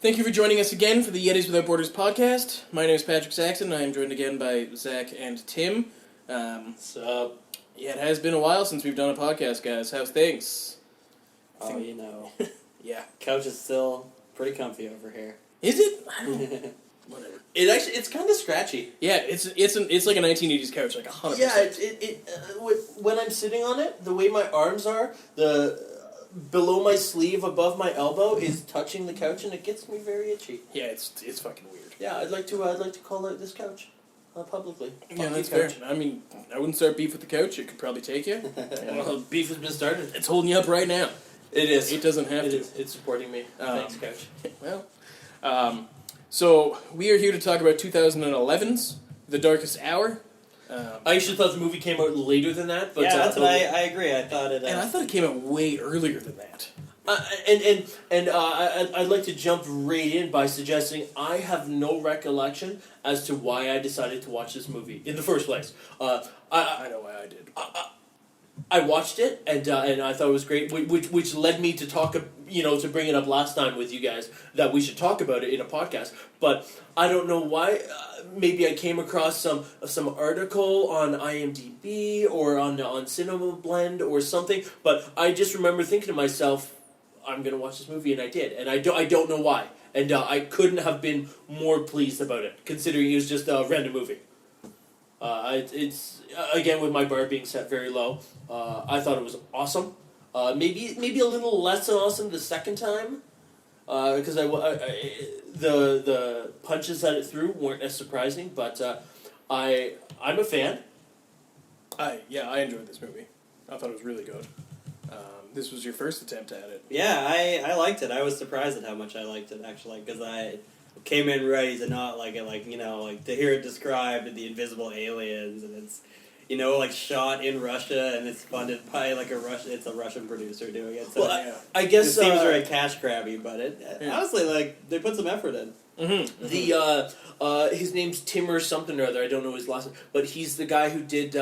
Thank you for joining us again for the Yetis Without Borders podcast. My name is Patrick Saxon. I am joined again by Zach and Tim. What's up? Yeah, it has been a while since we've done a podcast, guys. How's things? Oh, you know. Yeah. Couch is still pretty comfy over here. Is it? I don't Whatever. It's kind of scratchy. Yeah, it's like a 1980s couch, like 100%. Yeah, when I'm sitting on it, the way my arms are, below my sleeve, above my elbow, is touching the couch, and it gets me very itchy. Yeah, it's fucking weird. Yeah, I'd like to call out this couch publicly. Yeah, that's fair. I mean, I wouldn't start beef with the couch. It could probably take you. Well, beef has been started. It's holding you up right now. It is. It doesn't have to. It's supporting me. Thanks, couch. Well, so we are here to talk about 2011's The Darkest Hour. I actually thought the movie came out later than that. But, yeah, that's what I agree. I thought it... And I thought it came out way earlier than that. I'd like to jump right in by suggesting I have no recollection as to why I decided to watch this movie in the first place. I know why I did. I watched it and I thought it was great, which led me to talk, to bring it up last time with you guys that we should talk about it in a podcast. But I don't know why. Maybe I came across some article on IMDb or on Cinema Blend or something. But I just remember thinking to myself, I'm gonna watch this movie, and I did, and I don't know why, and I couldn't have been more pleased about it, considering it was just a random movie. It's again with my bar being set very low. I thought it was awesome. Maybe a little less than awesome the second time, because the punches that it threw weren't as surprising. But I'm a fan. I enjoyed this movie. I thought it was really good. This was your first attempt at it. Yeah, I liked it. I was surprised at how much I liked it, actually, because I came in ready to not like it, to hear it described and the invisible aliens, and it's, shot in Russia, and it's funded by, it's a Russian producer doing it. So well, I guess... It seems very cash grabby, but honestly, they put some effort in. Mm-hmm. His name's Tim or something or other. I don't know his last name, but he's the guy who did.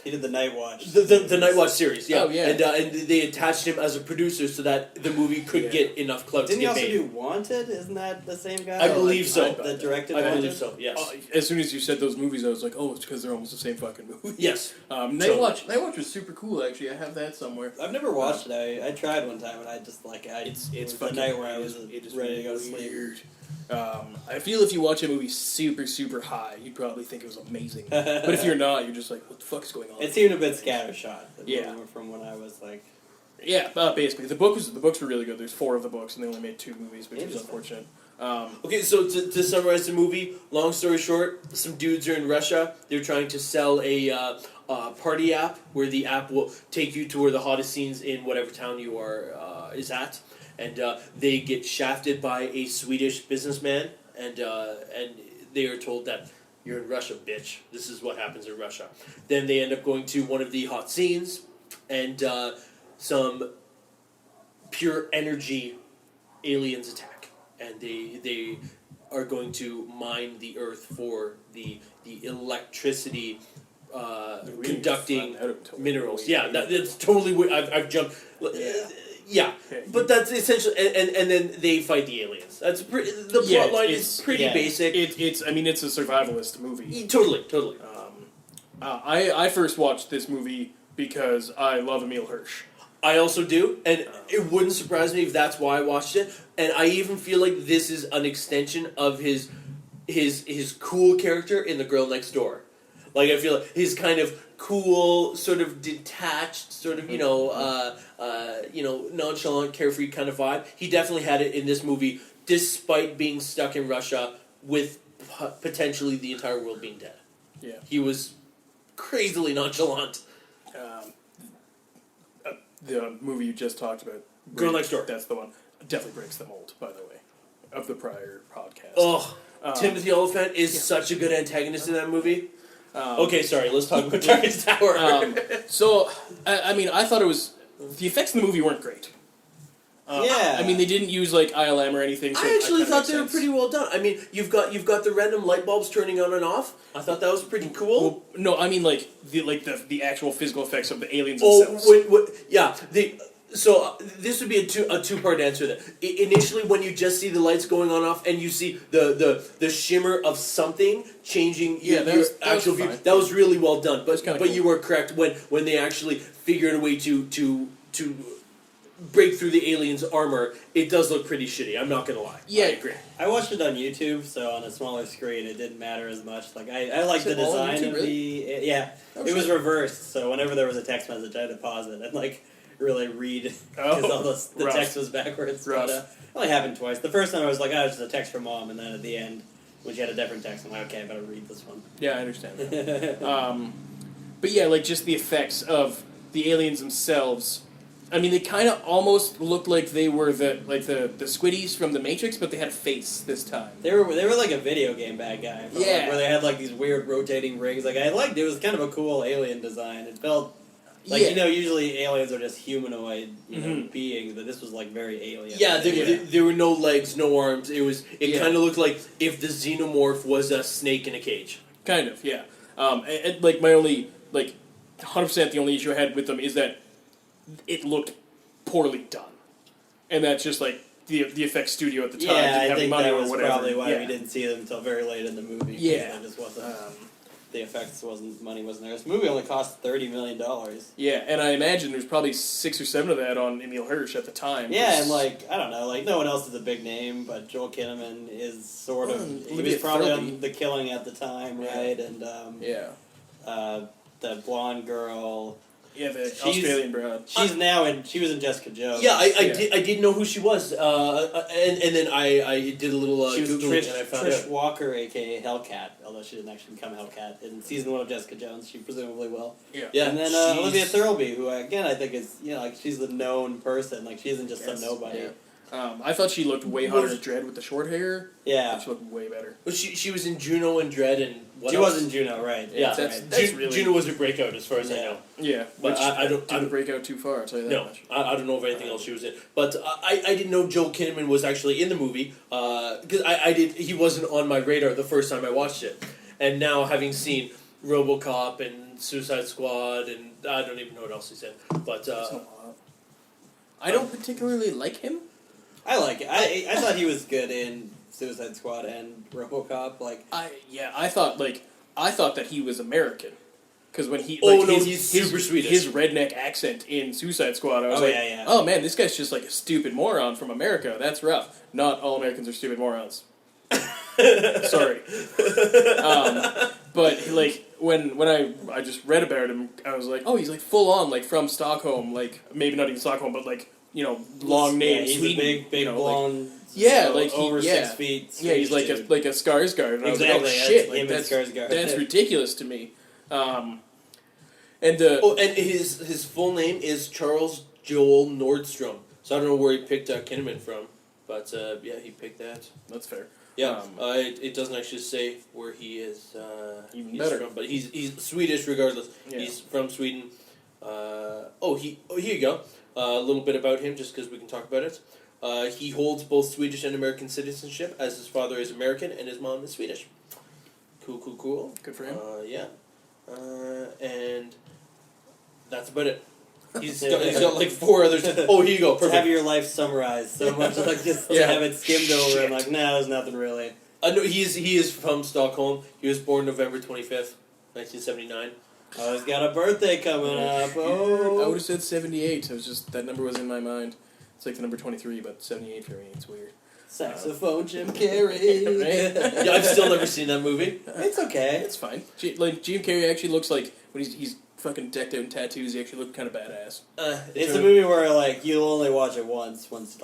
He did the Night Watch. The Night Watch series, yeah. Oh, yeah. And they attached him as a producer so that the movie could get enough clout Didn't to get he also made. do Wanted? Isn't that the same guy? I believe so. That directed I Wanted? believe so. Yes. As soon as you said those movies, I was like, oh, it's because they're almost the same fucking movie. Yes. Night Watch was super cool. Actually, I have that somewhere. I've never watched it. I tried one time, and I just it's the night where I was ready to go to sleep. Weird. I feel if you watch a movie super, super high, you'd probably think it was amazing. But if you're not, you're just like, what the fuck is going on? It seemed a bit scattershot. Yeah. From when I was like... Yeah, basically. The books were really good. There's 4 of the books, and they only made 2 movies, which is unfortunate. Okay, so to summarize the movie, long story short, some dudes are in Russia. They're trying to sell a party app, where the app will take you to where the hottest scenes in whatever town you are is at. And they get shafted by a Swedish businessman, and they are told that you're in Russia, bitch. This is what happens in Russia. Then they end up going to one of the hot scenes, and some pure energy aliens attack, and they are going to mine the earth for the electricity conducting minerals. Yeah, that's totally weird. I've jumped. Yeah, but that's essentially, and then they fight the aliens. That's the plot line is pretty basic. It's a survivalist movie. Totally. I first watched this movie because I love Emil Hirsch. I also do, and it wouldn't surprise me if that's why I watched it. And I even feel like this is an extension of his cool character in The Girl Next Door. Like, I feel like his kind of cool, sort of detached, sort of, nonchalant, carefree kind of vibe. He definitely had it in this movie, despite being stuck in Russia with potentially the entire world being dead. Yeah. He was crazily nonchalant. The movie you just talked about, Girl Next Door. That's the one. Definitely breaks the mold, by the way, of the prior podcast. Oh, Timothy Olyphant is such a good antagonist in that movie. Okay, sorry, let's talk about Darkest Tower. I thought it was... The effects in the movie weren't great. They didn't use, ILM or anything. So I actually thought they were pretty well done. I mean, you've got the random light bulbs turning on and off. I thought that was pretty cool. Well, no, I mean, the actual physical effects of the aliens themselves. Yeah, So this would be a two-part answer. Then initially, when you just see the lights going on off, and you see the shimmer of something changing your actual view, that was really well done. But cool. you were correct when they actually figured a way to break through the alien's armor. It does look pretty shitty. I'm not gonna lie. Yeah, I agree. I watched it on YouTube, so on a smaller screen, it didn't matter as much. Like I like the it all on design YouTube, of really? the yeah. Oh, it was shit. reversed, so whenever there was a text message, I had to pause it and like really read because all the rough. text was backwards. Rough. But it only happened twice. The first time I was like, oh, it's just a text from mom, and then at the end, when she had a different text, I'm like, okay, I better read this one. Yeah, I understand that. But yeah, like just the effects of the aliens themselves. I mean, they kind of almost looked like they were the Squiddies from the Matrix, but they had a face this time. They were like a video game bad guy. Like, Yeah. where they had like these weird rotating rings. Like I liked it. It was kind of a cool alien design. It felt like usually aliens are just humanoid beings, but this was like very alien. Yeah, there were no legs, no arms. It kind of looked like if the xenomorph was a snake in a cage. Kind of, yeah. And like my only 100% the only issue I had with them is that it looked poorly done, and that's just like the effects studio at the time Yeah, didn't I have think money that or was whatever. probably why Yeah. we didn't see them until very late in the movie. Yeah. It just wasn't. The effects money wasn't there. This movie only cost $30 million. Yeah, and I imagine there's probably 6 or 7 of that on Emil Hirsch at the time. Yeah, and like I don't know, like no one else is a big name, but Joel Kinnaman is sort of. He Olivia was probably Thirlby. on The Killing at the time, right? And Yeah, the blonde girl. yeah, the She's- Australian broad. She was in Jessica Jones. Yeah, I did know who she was, and then I did a little She was Googling Trish, and I found Trish out. Walker, aka Hellcat, although she didn't actually become Hellcat. In season 1 of Jessica Jones, she presumably will. Yeah, And then she's- Olivia Thirlby, who again I think is, like she's the known person, like she isn't just some nobody. Yeah. I thought she looked way hotter in Dread with the short hair. Yeah. She looked way better. Well, she was in Juno and Dread and what She else? was in Juno, right? Yeah, That's Ju- really- Juno was her breakout as far as I Yeah. know. Yeah, But which I don't- didn't break out too far. I'll tell you that No, much. I don't know of anything else she was in. But I didn't know Joel Kinnaman was actually in the movie because he wasn't on my radar the first time I watched it, and now having seen RoboCop and Suicide Squad and I don't even know what else he's in. But That's a lot. I don't particularly like him. I like it. I thought he was good in Suicide Squad and RoboCop. Like I thought that he was American. Because when he he's super Swedish. His redneck accent in Suicide Squad, I was yeah. oh man, this guy's just like a stupid moron from America. That's rough. Not all Americans are stupid morons. Sorry. But like when I just read about him, I was like, oh, he's like full on like from Stockholm, like maybe not even Stockholm, but like long name. he's Sweden, a big blonde. Over 6 feet. Yeah, he's like Swedish a Skarsgård. And Exactly, I was like, oh shit, him like, and Skarsgård. that's ridiculous to me. And and his full name is Charles Joel Nordstrom. So I don't know where he picked Kinnaman from, but yeah, he picked that. that's fair. Yeah, it doesn't actually say where he is. Even he's better. from, but he's Swedish regardless. Yeah. He's from Sweden. Here you go. A little bit about him, just because we can talk about it. He holds both Swedish and American citizenship, as his father is American and his mom is Swedish. Cool. Good for him. Yeah. And that's about it. He's got like 4 others. Oh, here you go. To have Perfect. your life summarized so much, like just to Yeah. have it skimmed over. Shit. I'm like, no, there's nothing really. No, he is from Stockholm. He was born November 25th, 1979. Oh, he's got a birthday coming up. I Oh. would have said 78. It was just that number was in my mind. It's like the number 23, but 78 for me. It's weird. Saxophone Jim Carrey. Right? Yeah, I've still never seen that movie. It's okay. It's fine. Like Jim Carrey actually looks like when he's fucking decked out in tattoos. He actually looked kind of badass. It's a movie where like you'll only watch it once once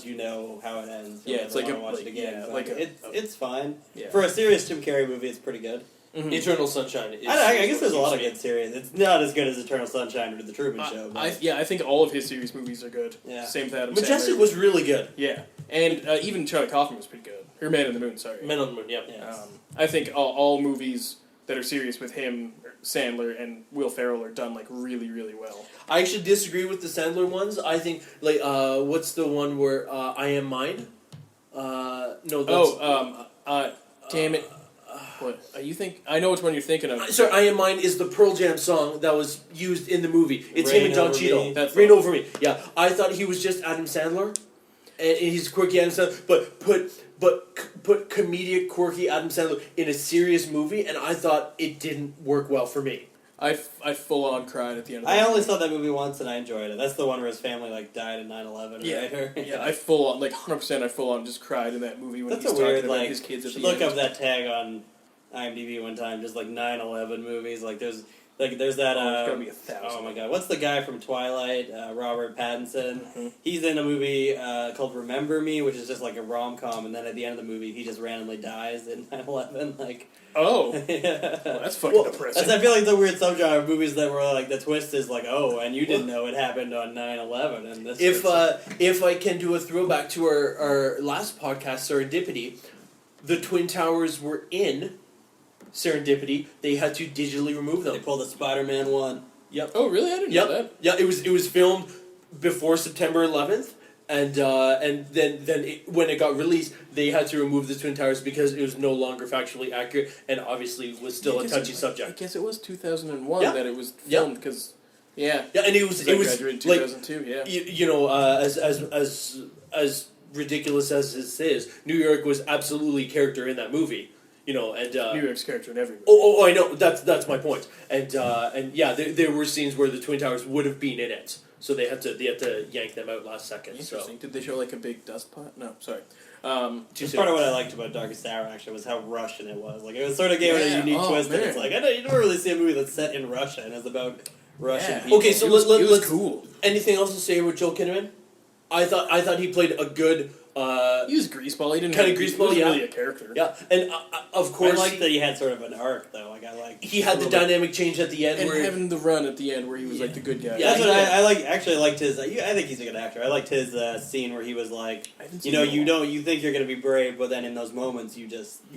you know how it ends. Yeah, it's like wanna a- watch like- it again. yeah, So, like a- it's fine Yeah. for a serious Jim Carrey movie. It's pretty good. Mhm. Eternal Sunshine. I guess there's a lot of good series. It's not as good as Eternal Sunshine or The Truman Show. But I think all of his series movies are good. Yeah. Same with Adam Majestic Sandler. was really good. Yeah, and even Charlie Kaufman was pretty good. Or Man on the Moon, sorry. Men on the Moon, yeah. yeah. I think all movies that are serious with him, Sandler, and Will Ferrell are done like really, really well. I actually disagree with the Sandler ones. I think, like, what's the one where I Am Mine? No, that's... Damn it. What you think? I know which one you're thinking of. Sorry, I Am Mine is the Pearl Jam song that was used in the movie. It's him Rain and Don Over Cheadle. Me. That's Rain the- Over Me. Yeah, I thought he was just Adam Sandler, and he's quirky Adam Sandler, but put comedic quirky Adam Sandler in a serious movie, and I thought it didn't work well for me. I full on cried at the end of I the only saw that movie once and I enjoyed it. That's the one where his family like died in 9/11. Yeah, right? yeah, I full on, like 100%. I full on just cried in that movie when That's he's a talking weird about like. his kids at Should the look end. up that tag on IMDb one time. Just like 9/11 movies. Like there's that. Oh, it's gotta be 1,000. Oh my god, what's the guy from Twilight? Robert Pattinson. Mhm. He's in a movie called Remember Me, which is just like a rom-com, and then at the end of the movie, he just randomly dies in 9/11. Like, Oh, yeah. well, that's fucking depressing. I feel like the weird subgenre of movies that were like the twist is like, oh, and you didn't know it happened on 9/11, and this. If I can do a throwback to our last podcast, Serendipity, the Twin Towers were in Serendipity. They had to digitally remove they them. pulled a Spider-Man one. Yep. Oh, really? I didn't know that. Yeah, it was filmed before September 11th, and then when it got released, they had to remove the Twin Towers because it was no longer factually accurate, and obviously was still I a guess touchy I subject. guess it was 2001 Yeah. that it was Yeah. filmed because, yeah. Yeah, and it I was graduated in like 2002. Yeah. you know as ridiculous as this is, New York was absolutely character in that movie. You know, and New York's character in every movie. Oh, I know. That's my point. And yeah, there were scenes where the Twin Towers would have been in it, so they had to yank them out last second. Interesting. Did they show like a big dust pot? No, sorry. Just part of what I liked about Darkest Hour actually was how Russian it was. Like it was sort of gave it a Yeah. unique Oh, twist. And man. it's like you don't really see a movie that's set in Russia and is about Russian Yeah. people. Okay, so it was let's cool. Anything else to say about Joel Kinnaman? I thought he played a good. He was greaseball. He didn't Kinda have, greaseball, He wasn't yeah. really a character. Yeah, and of I course like that he had sort of an arc though. Like I like he had the dynamic change at the end And where having the run at the end where he was like the good guy. Yeah, That's what yeah. I like. Actually, I liked his. I think he's a good actor. I liked his scene where he was like, I haven't you seen know, it in a while. you think you're gonna be brave, but then in those moments you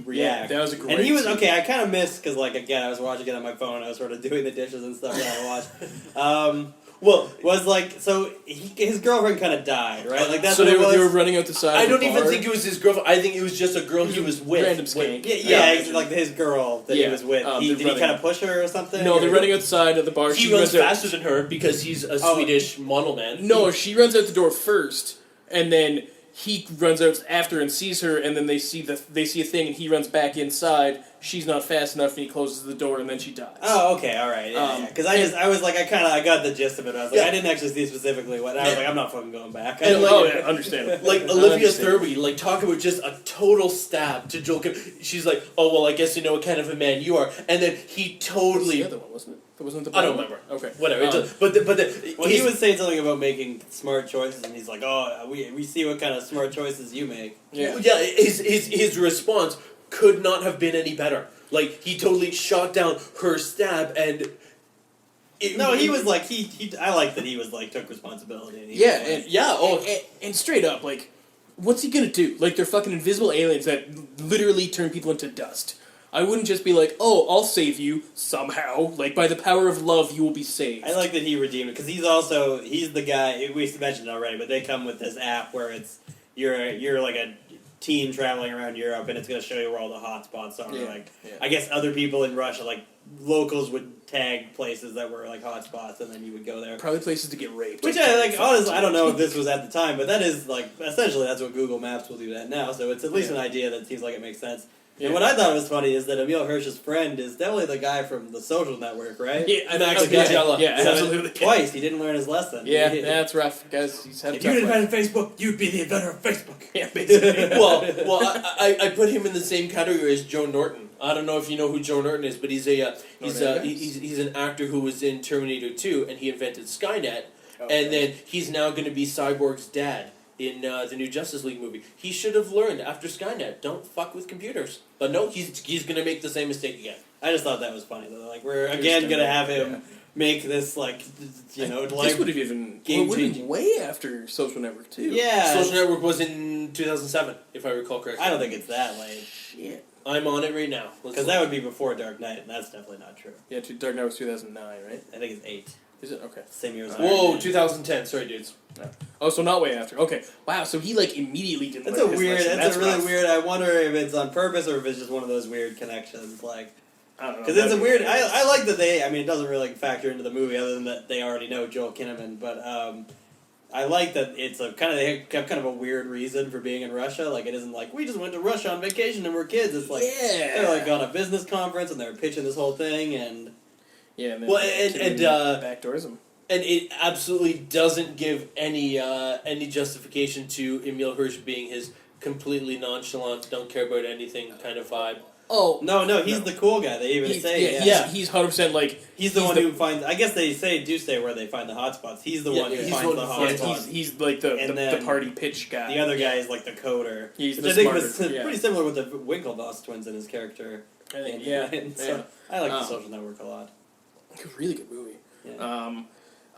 react. that was a great And he was scene. okay. I kind of missed because like again I was watching it on my phone. I was sort of doing the dishes and stuff that I watched. well, Was like so his girlfriend kind of died, right? Like that's so what they it were, was. they were running out the side. I of the don't even bar. think it was his girlfriend. I think it was just a girl he was with. Random skank. Yeah, like his girl that he Yeah, was with. they're Did he running- kind of push her or something? No, they're Or- running outside of the bar. He She runs out- faster than her because he's a Oh. Swedish model man. No, she runs out the door first, and then he runs out after and sees her, and then they see a thing, and he runs back inside. She's not fast enough, and he closes the door, and then she dies. Oh, okay, all right. Yeah, because I was like, I got the gist of it. I was like, Yeah. I didn't actually see specifically what. I was like, I'm not fucking going back. And like- Oh, yeah, understandable. Like I Olivia understand. Thirlby, like talk about just a total stab to Joel Kinnaman. She's like, "Oh well, I guess you know what kind of a man you are," and then he That was totally, the other one, wasn't it? That wasn't the I don't one? remember. Okay. whatever. Um, But the Well, he was saying something about making smart choices, and he's like, "Oh, we see what kind of smart choices you make." Yeah. his response could not have been any better. Like he totally shot down her stab, and No, he was like he. I like that he was like took responsibility. And he Yeah, was like, and and straight up, like, what's he gonna do? Like, they're fucking invisible aliens that literally turn people into dust. I wouldn't just be like, oh, I'll save you somehow. Like, by the power of love, you will be saved. I like that he redeemed it because he's the guy. We mentioned it already, but they come with this app where it's you're like a teen traveling around Europe, and it's going to show you where all the hot spots are. Yeah, Like yeah. I guess other people in Russia, like locals, would tag places that were like hot spots, and then you would go there. Probably places to get raped. Which I like. Honestly, I don't know if this was at the time, but that is like essentially that's what Google Maps will do that now. So it's at least Yeah. an idea that seems like it makes sense. Yeah. And what I thought was funny is that Emil Hirsch's friend is definitely the guy from The Social Network, right? Yeah, Max yeah, Gagella. yeah, So absolutely. Twice he didn't learn his lesson. Yeah, He- that's rough, guys. He's had a If tough you'd life. invented Facebook, you'd be the inventor of Facebook. Yeah, basically. well, I put him in the same category as Joe Norton. I don't know if you know who Joe Norton is, but he's an actor who was in Terminator 2, and he invented Skynet, and then he's now going to be Cyborg's dad in the new Justice League movie. He should have learned after Skynet, don't fuck with computers. But no, he's going to make the same mistake again. I just thought that was funny though. Like we're again gonna have him make this like like this would have even game would have been changing. way after Social Network too. yeah. Social Network was in 2007, if I recall correctly. I don't think it's that late Shit. I'm on it right now. because that would be before Dark Knight, and that's definitely not true. Yeah, Dark Knight was 2009, right? I think it's 8. Is it? Okay. Same year as Whoa, Iron Man. 2010. Sorry, dudes. Oh, so not way after. Okay. Wow, so he, like, immediately didn't That's learn a his weird. lesson. That's a really rough. weird. I wonder if it's on purpose or if it's just one of those weird connections. Like, I don't know. because it's a weird. I like that they. I mean, it doesn't really factor into the movie other than that they already know Joel Kinnaman. But I like that it's a kind of they have kind of a weird reason for being in Russia. Like, it isn't like we just went to Russia on vacation and we're kids. It's like they're like on a business conference and they're pitching this whole thing and. Yeah, and then Well, and backdoors him. And it absolutely doesn't give any justification to Emil Hirsch being his completely nonchalant, don't care about anything kind of vibe. Oh No, he's the cool guy. They even say, he's 100% like he's the one who finds. I guess they do say where they find the hotspots. He's the one who he's finds the one who finds hotspots. he's like the party pitch guy. The other guy is like the coder. He's which the I think smarter, was yeah. pretty similar with the Winklevoss twins in his character. I think, And so I like the Um, Social Network a lot. Really good movie. Yeah.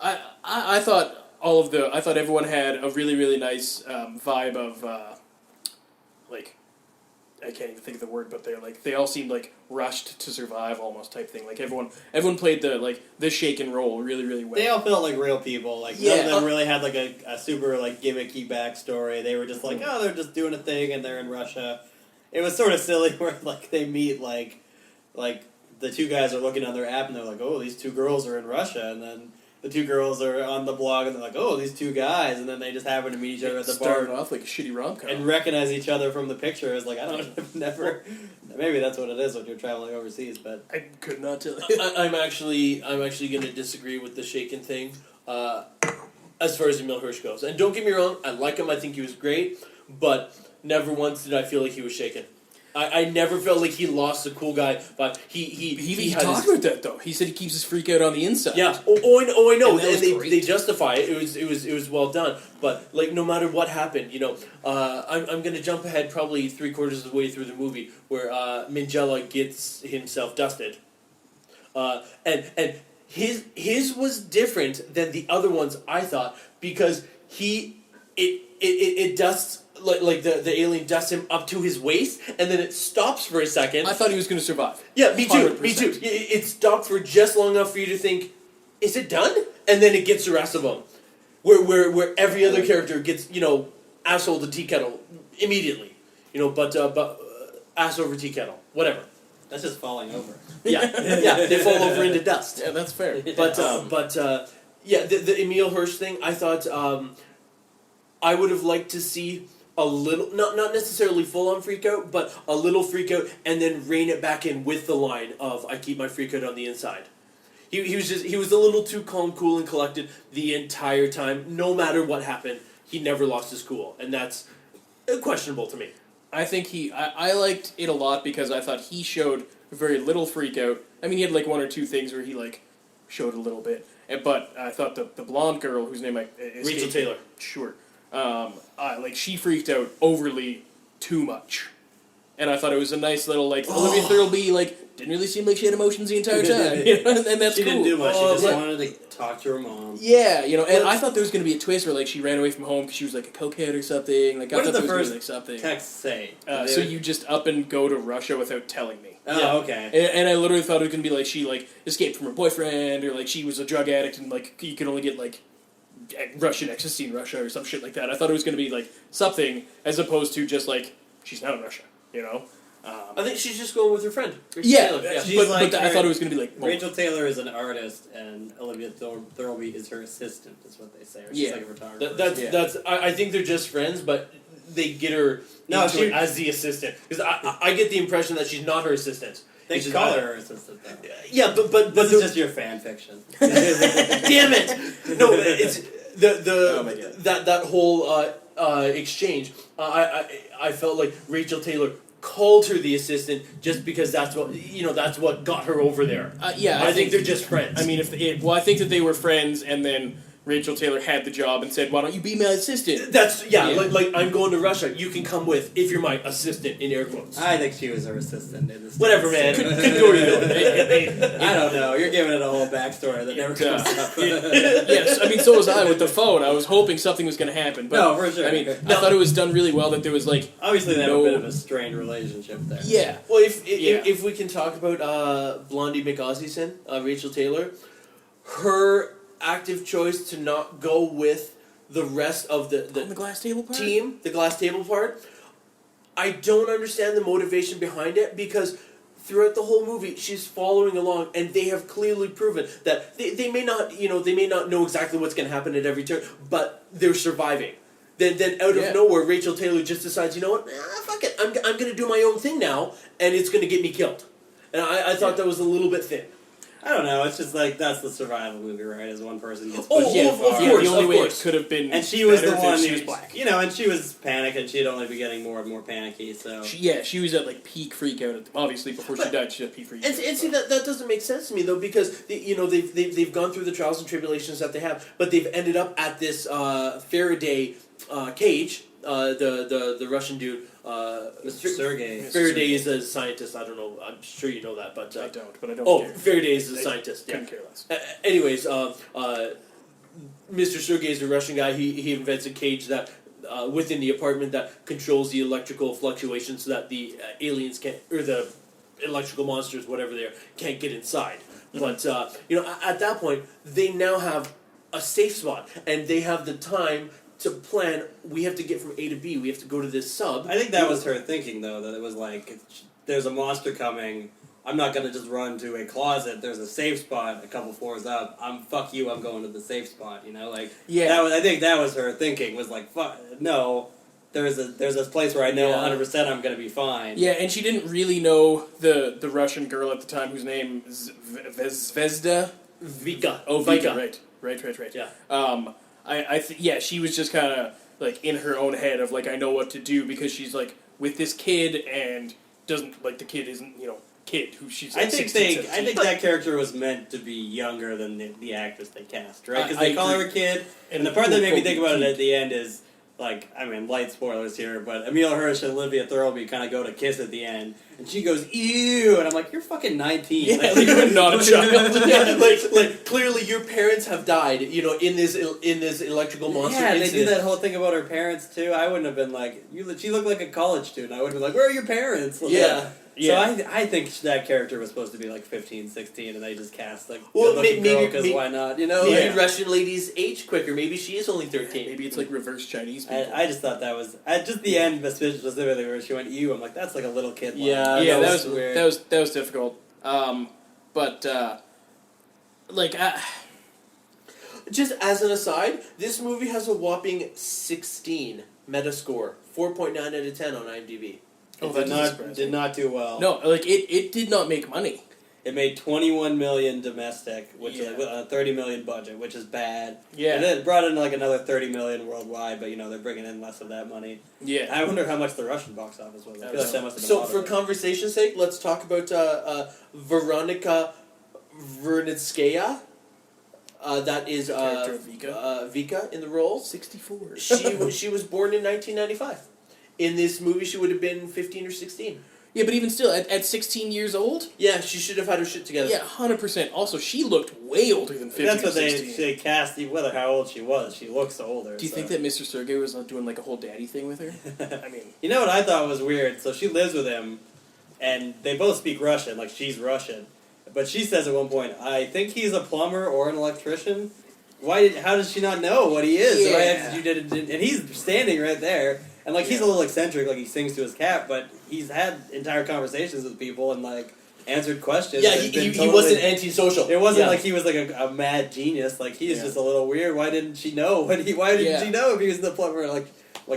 I thought I thought everyone had a really, really nice vibe of like, I can't even think of the word, but they all seemed like rushed to survive almost type thing. Like everyone played the shaken role really, really well. They all felt like real people. Like none of them really had like a super like gimmicky backstory. They were just like, oh, they're just doing a thing and they're in Russia. It was sort of silly where like they meet like the two guys are looking on their app and they're like, oh, these two girls are in Russia, and then the two girls are on the blog and they're like, oh, these two guys, and then they just happen to meet each other at the started bar off like a shitty rom-com. and recognize each other from the picture. It's like, I don't I've never. Maybe that's what it is when you're traveling overseas, but I could not tell you. I'm actually going to disagree with the shaken thing as far as Emil Hirsch goes. And don't get me wrong, I like him. I think he was great, but never once did I feel like he was shaken. I never felt like he lost the cool guy, but he had talked about that though. He said he keeps his freak out on the inside. Yeah. I know. And that was great. They justify it. It was well done. But like, no matter what happened, I'm gonna jump ahead probably 3/4 of the way through the movie where Minghella gets himself dusted, and his was different than the other ones, I thought, because it dusts. Like the alien dusts him up to his waist, and then it stops for a second. I thought he was going to survive. Yeah, me too. 100%. Me too. It stopped for just long enough for you to think, "Is it done?" And then it gets the rest of them, where every other character gets asshole to tea kettle immediately, but ass over tea kettle, whatever. that's just falling over. Yeah, they fall over into dust. Yeah, that's fair. But the Emil Hirsch thing, I thought I would have liked to see a little, not necessarily full on freak out, but a little freak out, and then rein it back in with the line of "I keep my freak out on the inside." He was a little too calm, cool, and collected the entire time. No matter what happened, he never lost his cool, and that's questionable to me. I think I liked it a lot because I thought he showed very little freak out. I mean, he had like one or two things where he like showed a little bit, but I thought the blonde girl whose name Rachel Taylor. Sure. She freaked out overly too much, and I thought it was a nice little Olivia Thirlby didn't really seem like she had emotions the entire time, and that's She cool. didn't do much. She just but- wanted to talk to her mom. Yeah, and I thought there was going to be a twist where she ran away from home because she was like a cokehead or something. Like I What thought did the there was first gonna be, something. text say? So you just up and go to Russia without telling me. Oh, okay. And I literally thought it was going to be she escaped from her boyfriend, or she was a drug addict and you could only get Russian ecstasy in Russia or some shit like that. I thought it was going to be something as opposed to just she's not in Russia, I think she's just going with her friend. Rachel Yeah, Taylor. Yeah. She's but I thought it was going to be Rachel Taylor is an artist, and Olivia Thirlby is her assistant. Is what they say. Or she's like a photographer. That's. I think they're just friends, but they get her into it as the assistant because I get the impression that she's not her assistant. They She's call not- her assistant though. Yeah, but This is just your fan fiction. damn it! No, it's Oh my God. that whole exchange. I felt like Rachel Taylor called her the assistant just because that's what got her over there. I think they're just friends. I mean, I think that they were friends, and then Rachel Taylor had the job and said, "Why don't you be my assistant?" That's like I'm going to Russia. You can come with if you're my assistant in air quotes. I think she was her assistant in this. Whatever, man. Could go either. I don't know. You're giving it a whole backstory that never comes up. Yes, I mean, so was I with the phone. I was hoping something was going to happen, but No, for sure. I mean, I thought it was done really well. That there was Obviously, they have a bit of a strained relationship there. yeah. Well, if we can talk about Blondie McAussieson, Rachel Taylor, her active choice to not go with the rest of On the glass table part? team, the glass table part. I don't understand the motivation behind it because throughout the whole movie she's following along, and they have clearly proven that they may not know exactly what's going to happen at every turn, but they're surviving. Then out of nowhere, Rachel Taylor just decides, you know what, fuck it, I'm going to do my own thing now, and it's going to get me killed. And I thought that was a little bit thin. I don't know. It's just like that's the survival movie, right? As one person gets Oh, pushed yeah, too of far. course. The only way it could have been, And she was the better one if she who was black. and she was panicking. She'd only be getting more and more panicky. So She was at like peak freak out. Obviously, before she died, she had peak freak out. And see that doesn't make sense to me though, because they've gone through the trials and tribulations that they have, but they've ended up at this Faraday cage. The Russian dude, Mr. Sergey. Faraday is a scientist. I don't know. I'm sure you know that, but I don't. But I don't care. Faraday is a scientist. Couldn't care less. Anyways, Mr. Sergey is a Russian guy. He invents a cage that within the apartment that controls the electrical fluctuations so that the aliens can't, or the electrical monsters, whatever they are, can't get inside. But at that point, they now have a safe spot, and they have the time to plan. We have to get from A to B. We have to go to this sub. I think that was her thinking, though, that it was like, there's a monster coming. I'm not going to just run to a closet. There's a safe spot a couple floors up. Fuck you, I'm going to the safe spot, I think that was her thinking, was like, fuck, no, there's this place where I know 100% I'm going to be fine. Yeah, and she didn't really know the Russian girl at the time whose name is Zvezda? Vika. Oh, Vika, right. Yeah. She was just kind of like in her own head of like, I know what to do, because she's like with this kid and doesn't, like, the kid isn't, kid who she's like I think 16, 17. I think that character was meant to be younger than the actress they cast, right? Because they call her a kid, and the part that made me think about it at the end is, like, I mean, light spoilers here, but Emile Hirsch and Olivia Thirlby kind of go to kiss at the end, and she goes, ew, and I'm like, you're fucking 19. Yeah, like, you're not a child. Yeah, like clearly your parents have died, in this electrical monster yeah, incident. they do that whole thing about her parents, too. I wouldn't have been like, she looked like a college student. I would have been like, where are your parents? Yeah. So I think that character was supposed to be like 15, 16, and they just cast like maybe because why not? Maybe Russian ladies age quicker. Maybe she is only 13. Maybe it's like reverse Chinese people. I just thought that was just the end specifically where she went ew. I'm like, that's like a little kid line. Yeah, that was weird. that was difficult. Just as an aside, this movie has a whopping 16 Metascore, 4.9 out of 10 on IMDb. Oh, It did not do well. No, like it did not make money. It made 21 million domestic, which is Yeah. a 30 million budget, which is bad. Yeah. And then it brought in like another 30 million worldwide, but they're bringing in less of that money. Yeah. I wonder how much the Russian box office was. I feel like that must have been So, a lot for of it. conversation's sake, let's talk about Veronika Vernitskaya. That is character of Vika. Vika in the role. 64. She was born in 1995. In this movie, she would have been 15 or 16. Yeah, but even still, at 16 years old? Yeah, she should have had her shit together. Yeah, 100%. Also, she looked way older than 15 That's or what 16. they cast, whether how old she was. She looks older. Do you think that Mr. Sergey was doing like a whole daddy thing with her? I mean... You know what I thought was weird? So she lives with him, and they both speak Russian, like she's Russian. But she says at one point, I think he's a plumber or an electrician. How does she not know what he is? Yeah. And he's standing right there. And, like, he's a little eccentric, like, he sings to his cat, but he's had entire conversations with people and, like, answered questions. Yeah, and been he wasn't antisocial. It wasn't like he was, like, a mad genius. Like, he's just a little weird. Why didn't she know? Why didn't she know if he was the plumber? Like,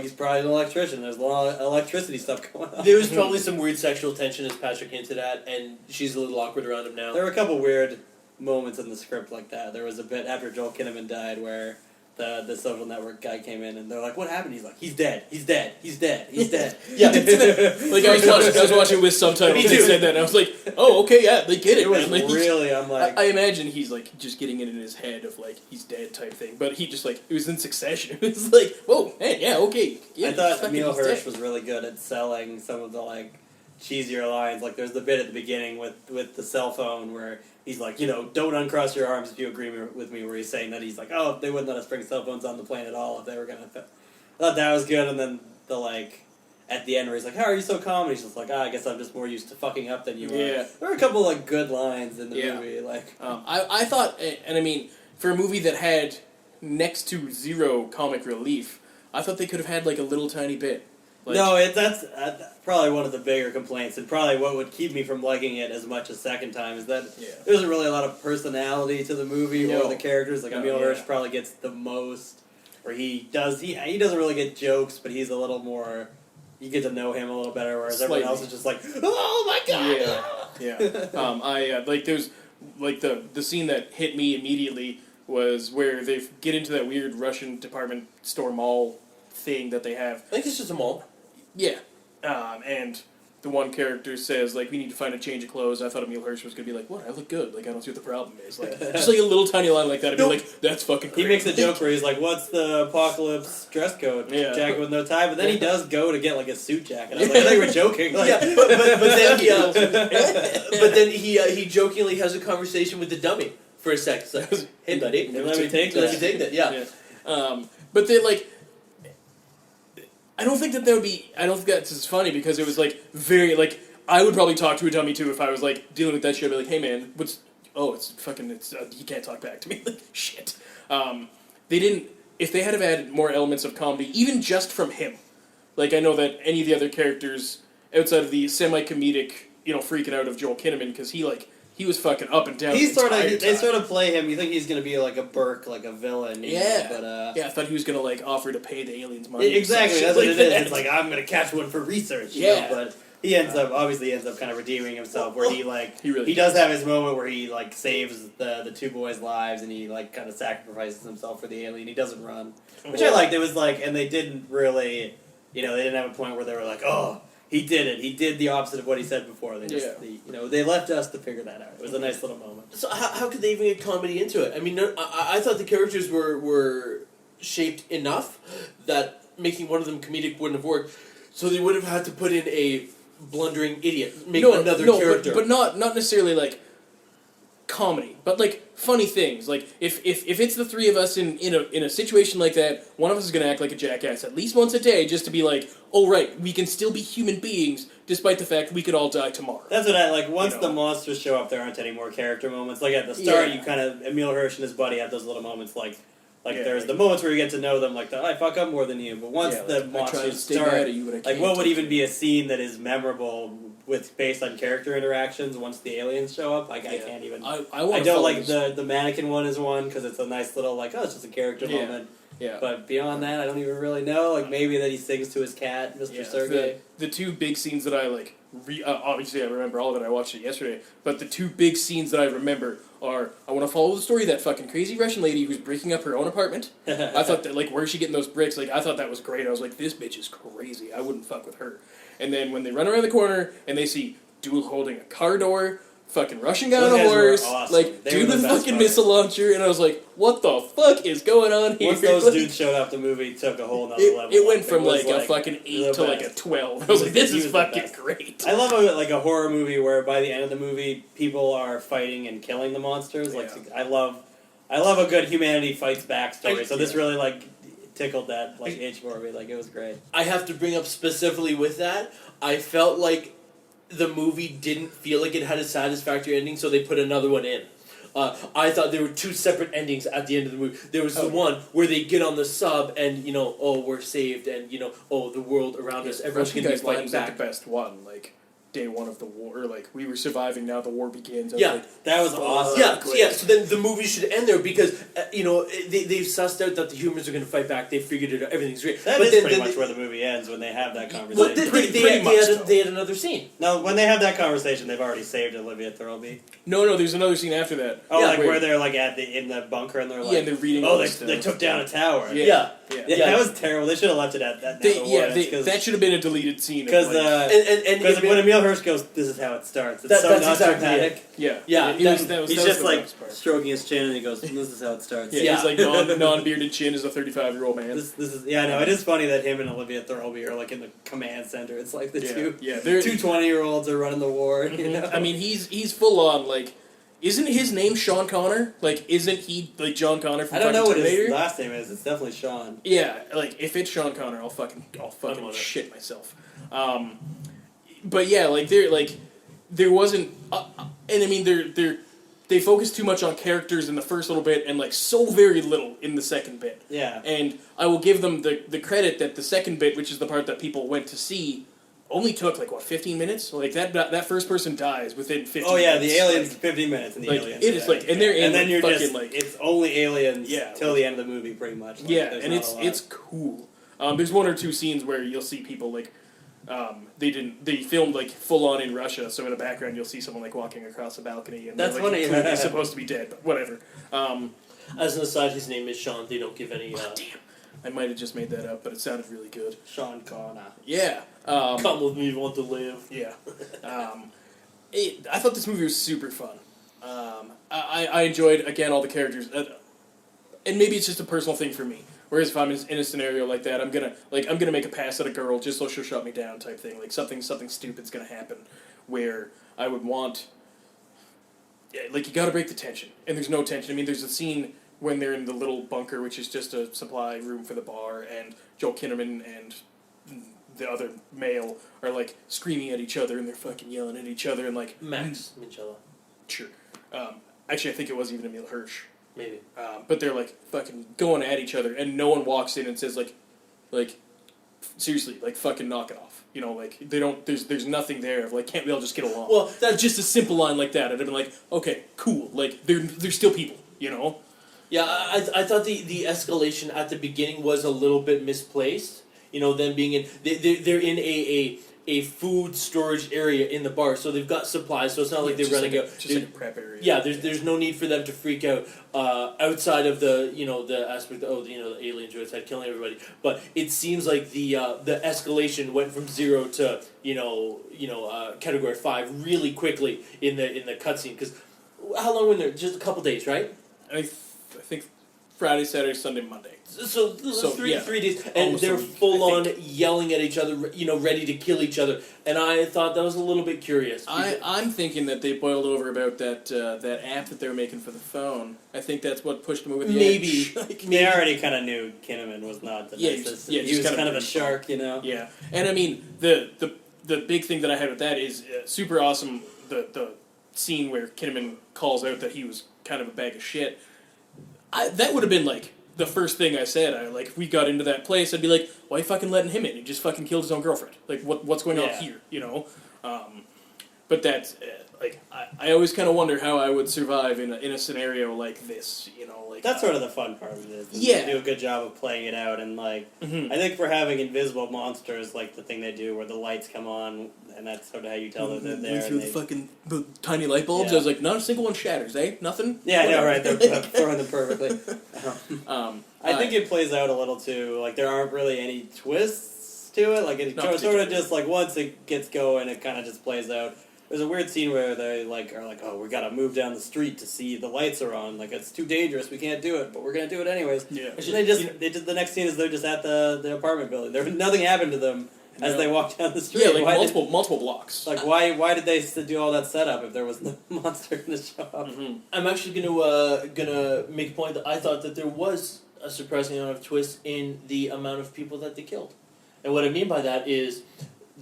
he's probably an electrician. There's a lot of electricity stuff going on. There was probably some weird sexual tension, as Patrick hinted at, and she's a little awkward around him now. There were a couple weird moments in the script like that. There was a bit after Joel Kinnaman died where the social network guy came in and they're like, what happened? He's like, he's dead. He's dead. He's dead. He's dead. Yeah. Like, I was watching with subtitles Me and too. they said that, and I was like, oh, okay, yeah, they get it. It was man. Like, really, I'm like... I imagine he's, like, just getting it in his head of, like, he's dead type thing. But he just, like, it was in succession. It was like, whoa, hey, yeah, okay. Yeah, I thought fucking Emile he's Hirsch dead. was really good at selling some of the, like, cheesier lines. Like, there's the bit at the beginning with the cell phone where he's like, don't uncross your arms if you agree with me, where he's saying that he's like, oh, they wouldn't let us bring cell phones on the plane at all if they were going to... I thought that was good, and then the, like... At the end, where he's like, how are you so calm? And he's just like, I guess I'm just more used to fucking up than you are. Yeah. There were a couple, like, good lines in the movie, like... I thought, and I mean, for a movie that had next to zero comic relief, I thought they could have had like a little tiny bit. Like, no, that's probably one of the bigger complaints, and probably what would keep me from liking it as much a second time is that there isn't really a lot of personality to the movie or the characters. Like Emil Hirsch probably gets the most, or he doesn't really get jokes, but he's a little more. You get to know him a little better, whereas everyone else is just like, oh my god. I like there's like the scene that hit me immediately was where they get into that weird Russian department store mall thing that they have. I think it's just a mall. Yeah, and the one character says, like, we need to find a change of clothes. I thought Emil Hirsch was going to be like, what, I look good. Like, I don't see what the problem is. Like, just like a little tiny line like that. I'd be like, that's fucking great. He makes a joke where he's like, what's the apocalypse dress code? Jacket with no tie. But then he does go to get, like, a suit jacket. I was like, I thought you were joking. Like, but then he jokingly has a conversation with the dummy for a sec. It's like, hey, buddy. Let me take that. Yeah. But they, like... I don't think that's as funny because it was, like, very, like, I would probably talk to a dummy, too, if I was, like, dealing with that shit. I'd be like, hey, man, he can't talk back to me. Like, shit. They didn't, if they had have added more elements of comedy, even just from him, like, I know that any of the other characters, outside of the semi-comedic, freaking out of Joel Kinnaman, because he was fucking up and down. They sort of play him. You think he's gonna be like a Burke, like a villain. But I thought he was gonna like offer to pay the aliens money. Exactly, that's what it is. It's like I'm gonna catch one for research. But he ends up kind of redeeming himself, where he does have his moment where he like saves the two boys' lives, and he like kind of sacrifices himself for the alien. He doesn't run, which I liked. It was like, and they didn't really, they didn't have a point where they were like, oh. He did it. He did the opposite of what he said before. They just, they left us to figure that out. It was a nice little moment. So how could they even get comedy into it? I mean, I thought the characters were shaped enough that making one of them comedic wouldn't have worked. So they would have had to put in a blundering idiot, another character, but not necessarily like comedy, but like funny things. Like if it's the three of us in a situation like that, one of us is going to act like a jackass at least once a day, just to be like, oh right, we can still be human beings despite the fact we could all die tomorrow. That's what I like. Once the monsters show up, there aren't any more character moments. Like at the start, you kind of Emil Hirsch and his buddy have those little moments. Like there's the moments where you get to know them. Like I fuck up more than you. But once the monsters start, like what would even be a scene that is memorable based on character interactions once the aliens show up? Like I can't even. I don't like the mannequin one is one because it's a nice little like it's just a character moment. Yeah. But beyond that, I don't even really know. Like maybe that he sings to his cat, Mr. Sergey. The two big scenes that I like. Obviously, I remember all of it. I watched it yesterday. But the two big scenes that I remember are I want to follow the story of that fucking crazy Russian lady who's breaking up her own apartment. I thought that where's she getting those bricks? Like I thought that was great. I was like, this bitch is crazy. I wouldn't fuck with her. And then when they run around the corner and they see dude holding a car door. Fucking Russian guy on a horse, awesome. Dude with a fucking missile launcher, and I was like, what the fuck is going on here? Once those dudes showed up, the movie took a whole nother level. It went from a fucking 8 to like a 12. I was like, this is fucking great. I love a horror movie where by the end of the movie, people are fighting and killing the monsters. I love a good humanity fights back story. So this really tickled that itch for me. It was great. I have to bring up specifically with that, I felt like the movie didn't feel like it had a satisfactory ending, so they put another one in. I thought there were two separate endings at the end of the movie. There was the one where they get on the sub and, we're saved and, the world around us, everyone's going to be fighting back. The best one, day one of the war, we were surviving, now the war begins. That was awesome. Yeah, so then the movie should end there because, they've sussed out that the humans are going to fight back, they figured it out, everything's great. That is pretty much where the movie ends, when they have that conversation. They had another scene. No, when they have that conversation, they've already saved Olivia Thirlby. No, there's another scene after that. Oh, where they're in the bunker and they're and they're reading they took down a tower. Yeah. That was terrible. They should have left it at that. That should have been a deleted scene. Because when Emil Hirsch goes, this is how it starts. It's so not dramatic. Yeah. He's just stroking his chin and he goes, this is how it starts. Yeah. He's non-bearded chin is a 35-year-old man. This is it is funny that him and Olivia Thirlby are in the command center. It's like the two 20-year-olds are running the war. I mean, he's full on isn't his name Sean Connor? Isn't he John Connor from I don't know what Terminator? his last name is. It's definitely Sean. Yeah, if it's Sean Connor, I'll fucking shit myself. But yeah, there wasn't, and I mean they're they focus too much on characters in the first little bit and like so very little in the second bit. Yeah. And I will give them the credit that the second bit, which is the part that people went to see, only took like what 15 minutes. Like that first person dies within 15. Oh yeah, minutes. the aliens. Like, 15 minutes in the like, aliens. it is like, and they're in and then like, you're fucking just like it's only aliens Yeah, till the end of the movie, pretty much. Like, yeah, there's and not a lot. it's cool. There's one or two scenes where you'll see people like. They filmed like full on in Russia, so in the background you'll see someone like walking across a balcony, and That's they're, like, funny. clearly supposed to be dead, but whatever. As an aside, his name is Sean. They don't give any. Damn, I might have just made that up, but it sounded really good. Sean Connor. Yeah, Come with me, if you want to live. yeah. I thought this movie was super fun. I enjoyed again all the characters, and maybe it's just a personal thing for me. Whereas if I'm in a scenario like that, I'm gonna make a pass at a girl just so she'll shut me down, type thing. Like something stupid's gonna happen, where I would want, like you gotta break the tension, and there's no tension. I mean, there's a scene when they're in the little bunker, which is just a supply room for the bar, and Joel Kinnaman and the other male are like screaming at each other, and they're fucking yelling at each other, and like Max Minchella, sure. Actually, I think it was even Emil Hirsch. maybe. But they're like fucking going at each other, and no one walks in and says like seriously, like fucking knock it off. You know, like they don't. There's nothing there. Of, like, can't we all just get along? Well, that's just a simple line like that. I'd have been like, okay, cool. Like they're still people. You know. Yeah, I thought the escalation at the beginning was a little bit misplaced. You know, them being in they're in a food storage area in the bar, so they've got supplies. So it's not like they're running out. Just like a prep area. Yeah, there's no need for them to freak out outside of the the aspect of the aliens are outside killing everybody. But it seems like the escalation went from 0 to category 5 really quickly in the cutscene. Because how long were they there? Just a couple days, right? I think Friday, Saturday, Sunday, Monday. So three days, and Almost they're a week, full I on think. yelling at each other, ready to kill each other. And I thought that was a little bit curious. I'm thinking that they boiled over about that app that they were making for the phone. I think that's what pushed them over the Maybe. edge. Like, They already kind of knew Kinnaman was not the Yeah, nicest. he was kind of a pretty shark, you know. yeah, and I mean the big thing that I had with that is super awesome. The scene where Kinnaman calls out that he was kind of a bag of shit. That would have been like the first thing I said. If we got into that place, I'd be like, why are you fucking letting him in? He just fucking killed his own girlfriend. Like, what's going on Yeah. here? You know. But that's I always kind of wonder how I would survive in a scenario like this. You know, like That's sort of the fun part of it. Yeah. They do a good job of playing it out, and Mhm. I think for having invisible monsters, like the thing they do where the lights come on, and that's sort of how you tell that they're there. through and the tiny light bulbs. Yeah. I was like, not a single one shatters, eh? Nothing. yeah, I know, right? Whatever. They're throwing them perfectly. I I think it plays out a little too. Like there aren't really any twists to it. Like it Not sort of particularly. just like once it gets going, it kind of just plays out. There's a weird scene where they are like, oh, we gotta move down the street to see the lights are on. Like it's too dangerous, we can't do it, but we're gonna do it anyways. Yeah. And they just the next scene is they're just at the apartment building. Nothing happened to them as No. they walk down the street. Yeah, like Why multiple blocks. why did they do all that setup if there was no monster in the shop? Mm-hmm. I'm actually gonna make a point that I thought that there was a surprising amount of twists in the amount of people that they killed, and what I mean by that is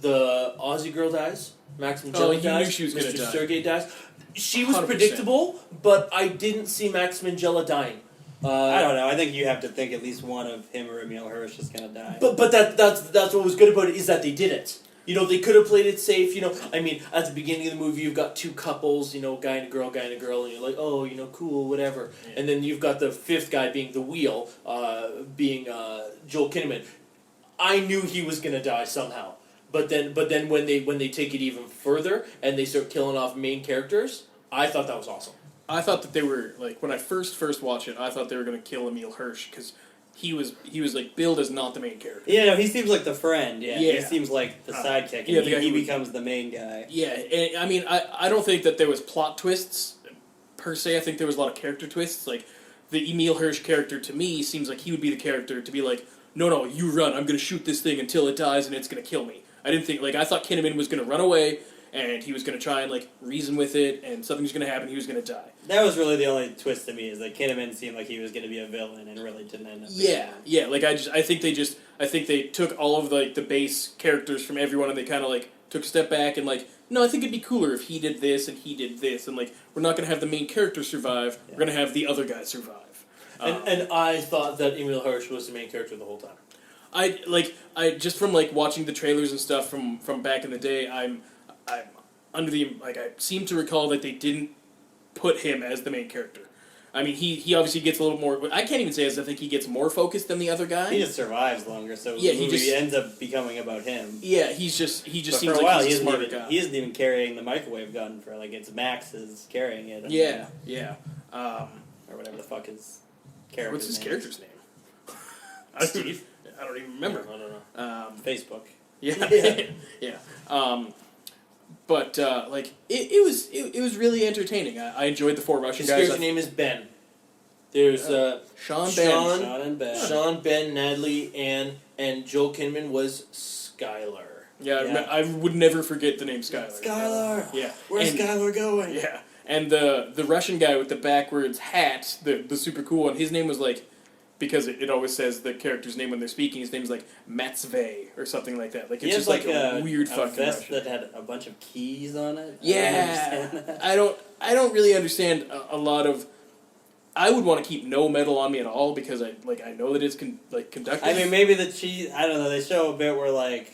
the Aussie girl dies, Max Minchella you dies, knew she was gonna Mr. die. Sergey dies. She was 100%. predictable, but I didn't see Max Minchella dying. I don't know. I think you have to think at least one of him or Emil Hirsch is gonna die. But that's what was good about it is that they did it. They could have played it safe. I mean, at the beginning of the movie, you've got two couples, guy and a girl, and you're like, oh, cool, whatever. Yeah. And then you've got the fifth guy being the wheel, being Joel Kinnaman. I knew he was gonna die somehow. But then when they take it even further and they start killing off main characters, I thought that was awesome. I thought that they were when I first watched it, I thought they were gonna kill Emil Hirsch because he was like billed as not the main character. Yeah, no, he seems like the friend. Yeah, he Yeah. seems like the sidekick. And yeah, the guy he who- becomes the main guy. Yeah, and I mean, I don't think that there was plot twists per se. I think there was a lot of character twists. Like the Emil Hirsch character to me seems like he would be the character to be like, no, you run. I'm gonna shoot this thing until it dies and it's gonna kill me. I didn't think I thought Kinnaman was gonna run away and he was gonna try and reason with it and something was gonna happen. He was gonna die. That was really the only twist to me is that Kinnaman seemed like he was going to be a villain and really didn't end up. being one. Yeah. I think they took all of the base characters from everyone and they kind of took a step back and like, no, I think it'd be cooler if he did this and he did this, and like, we're not gonna have the main character survive. Yeah. We're gonna have the other guy survive. And I thought that Emil Hirsch was the main character the whole time. I just from like watching the trailers and stuff from back in the day, I'm under the like I seem to recall that they didn't put him as the main character. I mean, he obviously gets a little more. I can't even say as I think he gets more focused than the other guy. He just survives longer, so Yeah, the he movie just- ends up becoming about him. Yeah, he just But seems for a like while, he's a smarter he guy. isn't even carrying the microwave gun for like it's Max is carrying it. Yeah. Or whatever the fuck his character. What's his character's name? Steve? I don't even remember. I don't know. Facebook. Yeah, Yeah. yeah. But like it was really entertaining. I enjoyed the four Russian His guys. character's name is Ben. There's Sean Ben. Sean and Ben. Sean, Ben, Natalie, Ann, and Joel Kinnaman was Skylar. Yeah, Yeah. I would never forget the name Skylar. Skylar. Yeah. Where's And- Skylar going? Yeah, and the Russian guy with the backwards hat, the super cool one, his name was like, because it always says the character's name when they're speaking, his name's like Matvey or something like that. Like He it's has just like a weird a fucking vest Russian. that had a bunch of keys on it. Yeah, I don't really understand a lot of. I would want to keep no metal on me at all because I know that it's conductive. I mean, maybe the cheese. I don't know. They show a bit where like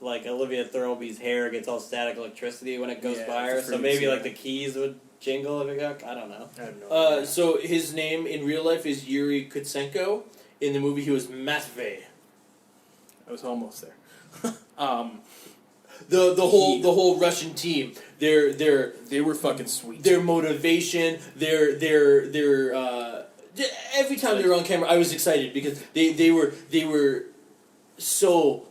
Olivia Thirlby's hair gets all static electricity when it goes Yeah, by her. the So freeze, maybe yeah. like the keys would jingle if it got. I don't know. I have no idea. So his name in real life is Yuri Kutsenko. In the movie, he was Matvey. I was almost there. The whole Russian team. They were fucking sweet. Their motivation, their every time they were on camera, I was excited because they were so.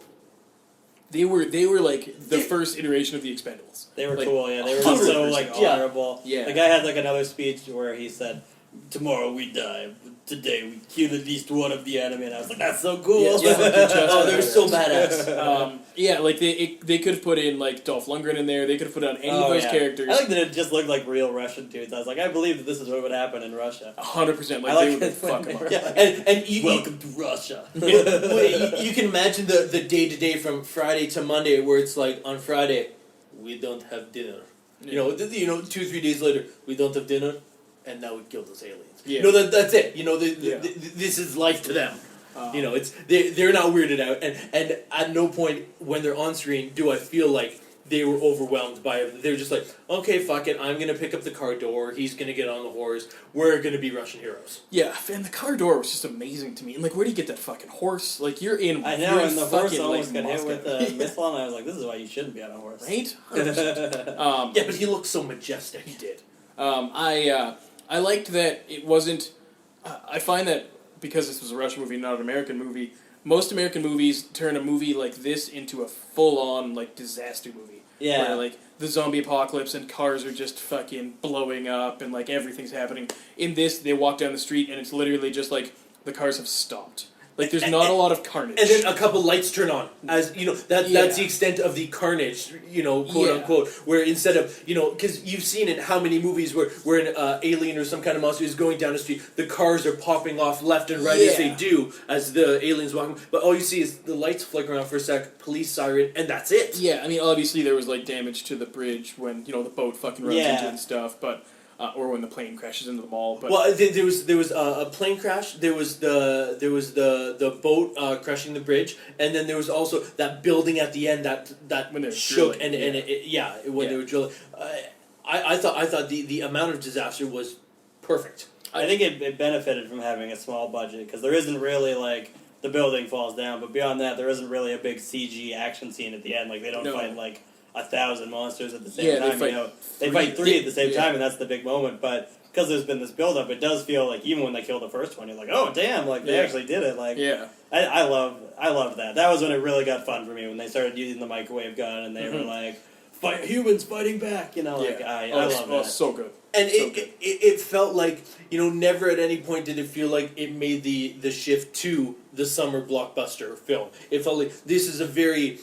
They were like the first iteration of the Expendables. They were Like, cool. Yeah, they were 100%. so like Yeah. honorable. Yeah. The guy had like another speech where he said, "Tomorrow we die. Today we kill at least one of the enemy." And I was like, "That's so cool." Yeah, yeah, fucking just- Oh, they're so badass. Yeah, like they could have put in like Dolph Lundgren in there. They could have put on any of those characters. I like that it just looked like real Russian dudes. I was like, I believe that this is what would happen in Russia. 100%. Like I they like would it when fuck they them were- up. Yeah, and you, Welcome to Russia. you can imagine the day to day from Friday to Monday, where it's like on Friday, we don't have dinner. You know, 2-3 days later, we don't have dinner, and now we killed those aliens. Yeah. You know that's it. You know, Yeah. this is life to them. You know, it's they're not weirded out, and at no point when they're on screen do I feel like they were overwhelmed by it. They're just like, okay, fuck it, I'm gonna pick up the car door. He's gonna get on the horse. We're gonna be Russian heroes. Yeah, and the car door was just amazing to me. And like, where do you get that fucking horse? Like, you're in. I know, you're in and the horse fucking, almost like, got hit with Moscow. a missile, and I was like, this is why you shouldn't be on a horse. Right? 100%. Yeah, but he looks so majestic. He did. I liked that it wasn't. I find that because this was a Russian movie, not an American movie, most American movies turn a movie like this into a full-on like disaster movie. Yeah. Where like the zombie apocalypse and cars are just fucking blowing up and like everything's happening. In this, they walk down the street and it's literally just like the cars have stopped. Like there's not a lot of carnage. And then a couple lights turn on, as you know. That's Yeah. the extent of the carnage, quote Yeah. unquote. Where instead of because you've seen in how many movies where an alien or some kind of monster is going down the street, the cars are popping off left and right as they Yeah. do as the aliens walking. But all you see is the lights flicker on for a sec, police siren, and that's it. Yeah, I mean, obviously there was like damage to the bridge when the boat fucking runs Yeah. into it and stuff, but or when the plane crashes into the mall. But Well, there was a plane crash. There was the boat crashing the bridge, and then there was also that building at the end that When they were shook drilling, when they Yeah. were drilling. I thought the amount of disaster was perfect. I think it benefited from having a small budget, because there isn't really, like, the building falls down, but beyond that, there isn't really a big CG action scene at the end. Like, they don't No. fight, like, 1,000 monsters at the same Yeah, they time. fight They fight three at the same yeah. time, and that's the big moment, but because there's been this build-up, it does feel like, even when they kill the first one, you're like, oh, damn, like, they Yeah. actually did it. Like, yeah. I love that. That was when it really got fun for me, when they started using the microwave gun, and they were like, humans fighting back, I love that. So good. And So it felt like never at any point did it feel like it made the shift to the summer blockbuster film. It felt like this is a very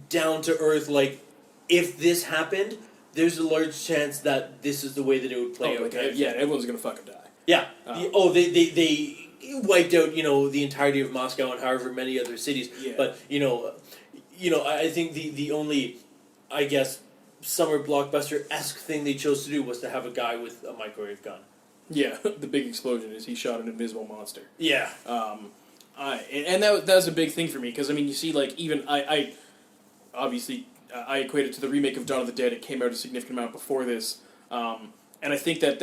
down to earth, like, if this happened, there's a large chance that this is the way that it would play out. Yeah, everyone's gonna fucking die. Yeah. Oh. They wiped out the entirety of Moscow and however many other cities. Yeah. But I think the only I guess, summer blockbuster-esque thing they chose to do was to have a guy with a microwave gun. Yeah, the big explosion is he shot an invisible monster. Yeah. And that was a big thing for me because I mean you see like even I obviously I equate it to the remake of Dawn of the Dead. It came out a significant amount before this, and I think that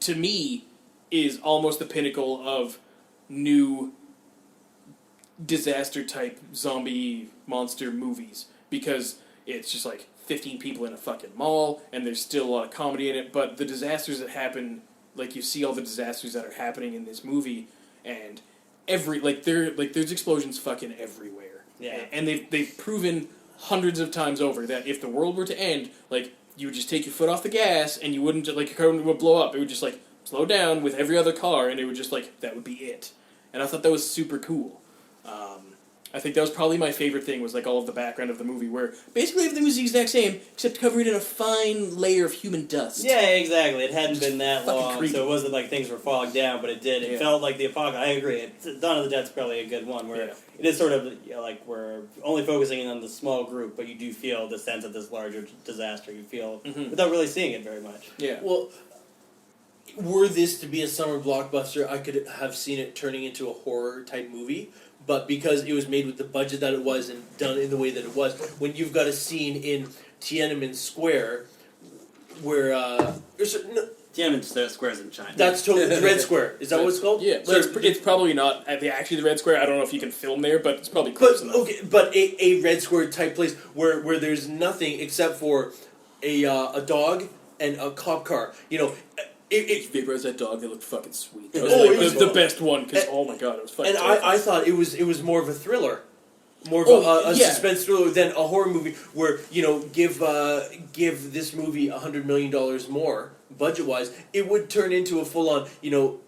to me is almost the pinnacle of new disaster type zombie monster movies because it's just like 15 people in a fucking mall and there's still a lot of comedy in it, but the disasters that happen, like you see all the disasters that are happening in this movie and there's explosions fucking everywhere. Yeah. And they've proven hundreds of times over that if the world were to end, like you would just take your foot off the gas and you wouldn't like your car would blow up. It would just like slow down with every other car and it would just like that would be it. And I thought that was super cool. I think that was probably my favorite thing was like all of the background of the movie where basically everything was the exact same except covered in a fine layer of human dust. Yeah, exactly. It hadn't been that fucking long, creepy. so it wasn't like things were fogged down, but it did. It felt like the apocalypse. I agree. Dawn of the Dead's probably a good one where it is sort of like we're only focusing on the small group, but you do feel the sense of this larger disaster. You feel without really seeing it very much. Yeah. Well, were this to be a summer blockbuster, I could have seen it turning into a horror-type movie. But because it was made with the budget that it was and done in the way that it was, when you've got a scene in Tiananmen Square where... Tiananmen Square's in China. That's totally... The Red Square. Is that what it's called? Yeah, Sorry, it's probably not actually the Red Square. I don't know if you can film there, but it's probably close enough. Okay, but a Red Square type place where there's nothing except for a dog and a cop car. You know... If you vaporized that dog, they looked fucking sweet. That was Oh, like it was the best one because oh my god, it was fucking. And terrifying. I thought it was more of a thriller, more of a yeah. suspense thriller than a horror movie. Where give this movie $100 million more budget wise, it would turn into a full on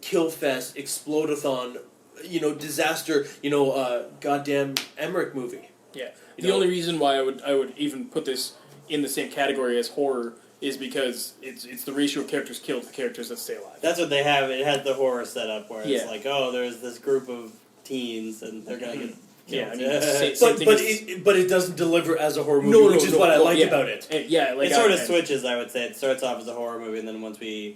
kill fest, explodathon, disaster, goddamn Emmerich movie. Yeah. The only reason why I would even put this in the same category as horror is because it's the ratio of characters killed to characters that stay alive. That's what they have. It had the horror setup where it's Yeah. like, oh, there's this group of teens and they're gonna get Yeah, I killed. mean, same thing But it doesn't deliver as a horror movie, which is what I like about it. And, yeah, like It sort of switches, I would say. It starts off as a horror movie, and then once they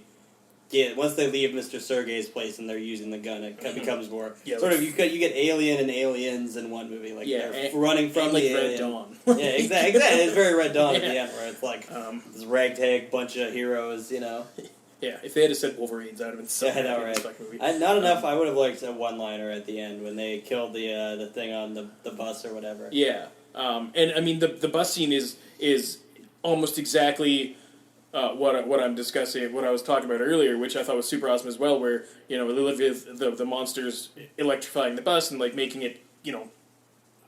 leave Mr. Sergei's place and they're using the gun, it becomes more sort of you get Alien and Aliens in one movie, like they're running from like the Red alien. Dawn. Yeah, exactly. It's very Red Dawn at the Yeah. end, where it's like this ragtag bunch of heroes, Yeah, if they had said Wolverines, I would have been so Yeah, I know, happy with right? this fucking movie. Not enough. I would have liked a one-liner at the end when they killed the thing on the bus or whatever. Yeah, and I mean the bus scene is almost exactly what I'm discussing, what I was talking about earlier, which I thought was super awesome as well. Where Olivia, the monsters electrifying the bus and like making it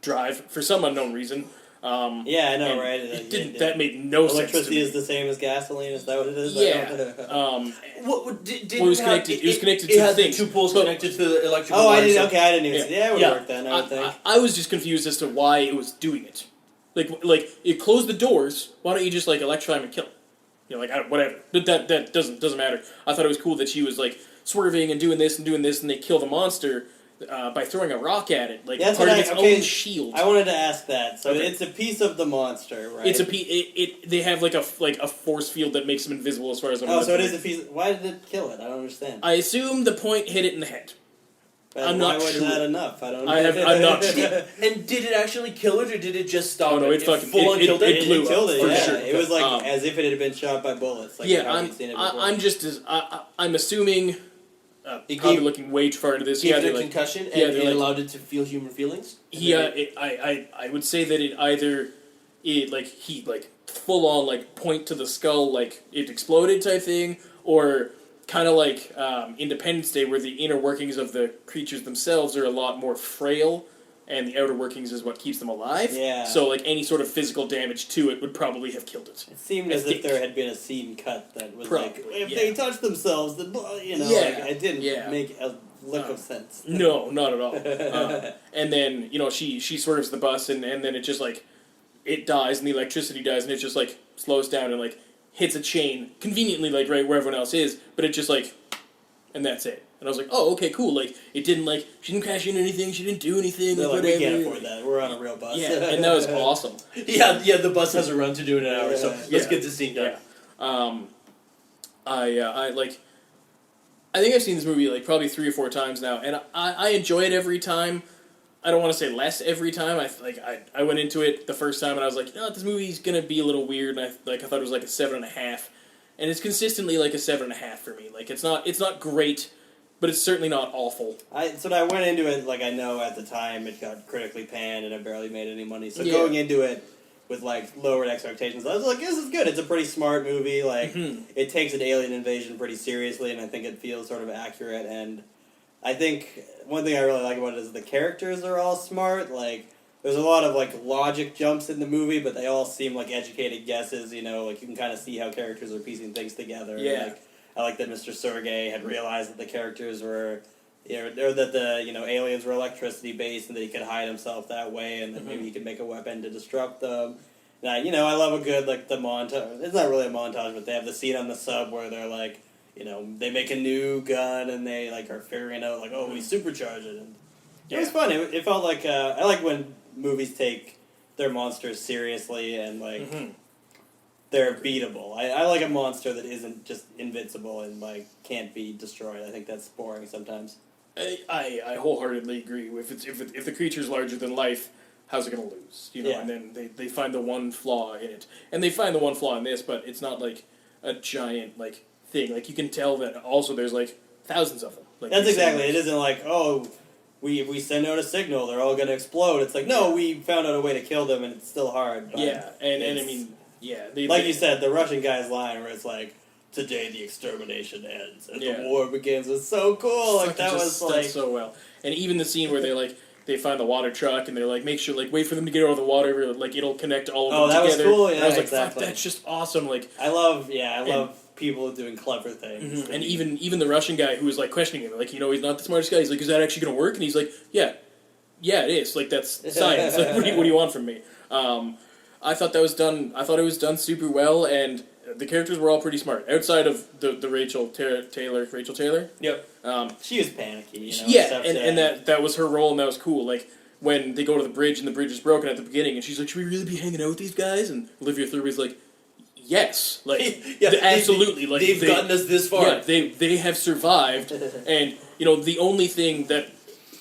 drive for some unknown reason. Yeah, I know, and right? It didn't. That made no sense. Electricity to me. is the same as gasoline. Is that what it is? Yeah. It was connected. It was connected it to had things. the two poles But- connected to the electrical. Oh, I wires. didn't. Okay, I didn't even. Yeah. See. Yeah, it would Yeah. work then. I would think. I was just confused as to why it was doing it. Like it closed the doors. Why don't you just like electrify him and kill him? Whatever. That doesn't matter. I thought it was cool that she was like swerving and doing this, and they kill the monster by throwing a rock at it, like That's part what of its okay, own shield. I wanted to ask that. So Okay. it's a piece of the monster, right? It's they have like a force field that makes them invisible as far as I'm Oh, so it aware. is a piece. Why did it kill it? I don't understand. I assume the point hit it in the head. I'm why not wasn't sure. that enough? I don't know. I'm not sure. And did it actually kill it, or did it just stop? Oh, no, it it fucking- full on it- killed it it. blew It killed up, it. for Yeah, sure. it was like Um, as if it had been shot by bullets. Like Yeah, I've seen it before. I'm just as I'm assuming. It Probably gave- looking way too far into this. Gave it they're a like, concussion, and yeah, they're it like- allowed it to feel human feelings. I would say that it either he full on like point to the skull like it exploded type thing, or kind of like Independence Day where the inner workings of the creatures themselves are a lot more frail, and the outer workings is what keeps them alive. Yeah. So like any sort of physical damage to it would probably have killed it. It seemed I as think- if there had been a scene cut that was Probably, like, if yeah. they touch themselves, then Yeah, it didn't yeah. make a lick of sense. No, not at all. And then she swerves the bus, and then it just like it dies, and the electricity dies, and it just like slows down and like hits a chain conveniently like right where everyone else is, but it just like, and that's it. And I was like, oh, okay, cool. Like, it didn't, like, she didn't cash in anything, she didn't do anything. They're Like, like, we whatever. can't afford that. We're on a real bus. Yeah, and that was awesome. Yeah, the bus has a run to do in an hour, so let's get this scene done. Yeah. I think I've seen this movie, like, probably 3 or 4 times now, and I enjoy it every time. I don't want to say less every time. I went into it the first time and I was like, this movie's gonna be a little weird, and I thought it was like a 7.5, and it's consistently like a 7.5 for me. Like, it's not great, but it's certainly not awful. So I went into it, like, I know at the time it got critically panned and it barely made any money. So Yeah. going into it with, like, lowered expectations, I was like, this is good. It's a pretty smart movie. Like, it takes an alien invasion pretty seriously, and I think it feels sort of accurate. And I think one thing I really like about it is the characters are all smart. Like, there's a lot of, like, logic jumps in the movie, but they all seem like educated guesses, you know? Like, you can kind of see how characters are piecing things together. Yeah. Like, I like that Mr. Sergei had realized that the characters were, or that the, aliens were electricity-based and that he could hide himself that way and that maybe he could make a weapon to disrupt them. And I love a good, like, the montage. It's not really a montage, but they have the scene on the sub where they're, like, they make a new gun and they, like, are figuring out, like, we supercharge it. And it was fun. It felt like, I like when movies take their monsters seriously and, like, they're beatable. I like a monster that isn't just invincible and, like, can't be destroyed. I think that's boring sometimes. I wholeheartedly agree. If the creature's larger than life, how's it going to lose? Yeah. And then they find the one flaw in it. And they find the one flaw in this, but it's not, like, a giant, like, thing. Like, you can tell that also there's, like, thousands of them. Like, That's exactly. It isn't like, we send out a signal, they're all going to explode. It's like, no, we found out a way to kill them, and it's still hard. But yeah, and I mean, yeah. Like you said, the Russian guy's line where it's like, today the extermination ends, and the war begins was so cool. Like, that was, like... so well. And even the scene where they find the water truck, and they're like, make sure, like, wait for them to get out of the water, like, it'll connect all of them together. Oh, that was cool, yeah, and I was like, exactly. fuck, that's just awesome. Like, I love people doing clever things. And even the Russian guy who was, like, questioning him, like, he's not the smartest guy. He's like, is that actually going to work? And he's like, yeah, it is. Like, that's science. Like, what do you want from me? I thought it was done super well, and the characters were all pretty smart. Outside of the Rachel Taylor. Yep. She was panicky, Yeah, and that was her role, and that was cool. Like, when they go to the bridge, and the bridge is broken at the beginning, and she's like, should we really be hanging out with these guys? And Olivia Thirlby's like, yes, like, absolutely. Like, they've gotten us this far. Yeah, they have survived, and, the only thing that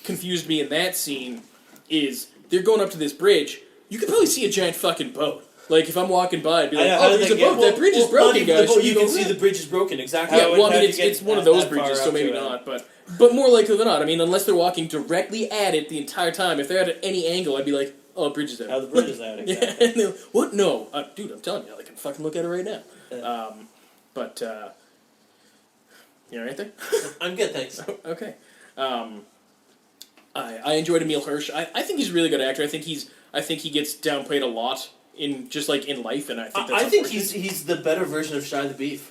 confused me in that scene is they're going up to this bridge. You could probably see a giant fucking boat. Like, if I'm walking by, I'd be like, there's a boat. That bridge is broken, guys. You can see the bridge is broken, exactly. Yeah, well, I mean, it's one of those bridges, so maybe not, but more likely than not. I mean, unless they're walking directly at it the entire time, if they're at any angle, I'd be like, the bridge is out. Oh, the bridge is out, exactly. Yeah, and they're like, what? No. Dude, I'm telling you, I can fucking look at it right now. You all right there? I'm good, thanks. Okay. I enjoyed Emil Hirsch. I think he's a really good actor. I think he gets downplayed a lot in life, and I think that's I think he's the better version of Shia the Beef.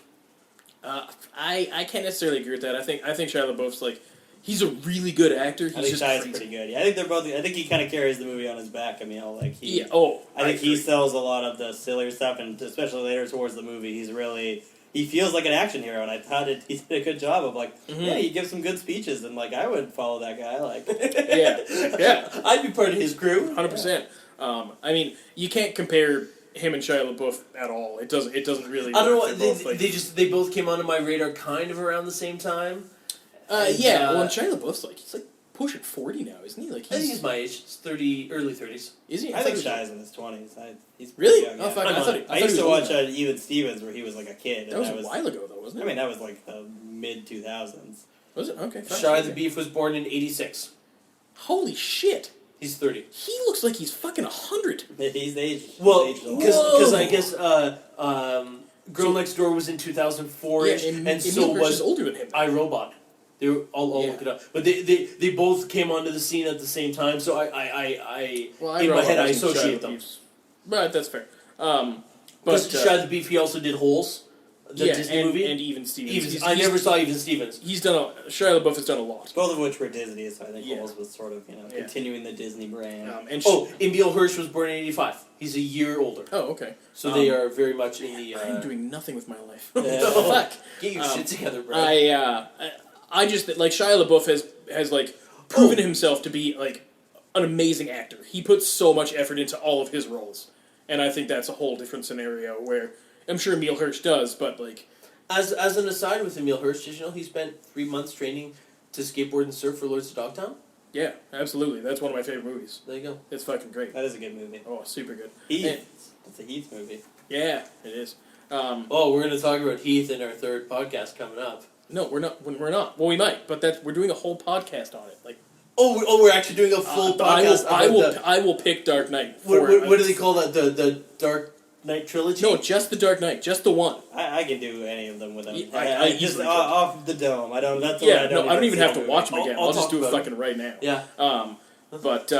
I can't necessarily agree with that. I think Shia LaBeouf's like, he's a really good actor. He's I think just Shia's crazy. pretty good. Yeah, I think they're both. I think he kind of carries the movie on his back. I mean, like he. Yeah. Oh, I think he sells a lot of the sillier stuff, and especially later towards the movie, he feels like an action hero, and I thought he did a good job of like, yeah, he gives some good speeches, and like I would follow that guy. Like, yeah, I'd be part of his crew, 100%. I mean, you can't compare him and Shia LaBeouf at all. It doesn't really. I don't work. know. They both came onto my radar kind of around the same time. Well, and Shia LaBeouf's he's pushing 40 now, isn't he? Like, I think he's my age. It's 30, early 30s. Is he? I think Shia's in his 20s. He's really? young, Oh, yeah. fuck! I used to watch Even Stevens where he was like a kid. That was a while ago, though, wasn't it? I mean, that was like the mid 2000s. Was it? Okay. Shia the Beef was born in 86. Holy shit! He's 30. He looks like he's fucking 100. He's aged. Well, he's aged a lot. because I guess Girl Next Door was in 2004-ish, and so was older than him. iRobot. They were all look it up, but they both came onto the scene at the same time. So I in my head I associate them. Right, that's fair. But Shia the Beef, he also did Holes, the Disney movie, and Even Stevens. I never saw Even Stevens. Shia LaBeouf has done a lot. Both of which were Disney, so I think Holes was sort of continuing the Disney brand. Emil Hirsch was born in 85. He's a year older. Oh, okay. So they are very much in the. I'm doing nothing with my life. Fuck. Fuck. Get your shit together, bro. I just like Shia LaBeouf has like proven himself to be like an amazing actor. He puts so much effort into all of his roles, and I think that's a whole different scenario where I'm sure Emil Hirsch does, but like As an aside with Emil Hirsch, did you know he spent 3 months training to skateboard and surf for Lords of Dogtown? yeah, absolutely. That's one of my favorite movies. There you go. It's fucking great. That is a good movie. Oh, super good. Heath. It's a Heath movie. Yeah, it is. Oh, we're going to talk about Heath in our third podcast coming up. No, we're not. We're not. Well, we might, but we're doing a whole podcast on it. Like, We're actually doing a full podcast. I will pick Dark Knight. What do they call that? The Dark Knight trilogy? No, just the Dark Knight, just the one. I can do any of them without. I just easily off the dome. I don't. That's Yeah, what no, I don't even have to see watch them again. I'll I'll just talk do it about it. fucking right now. Yeah. But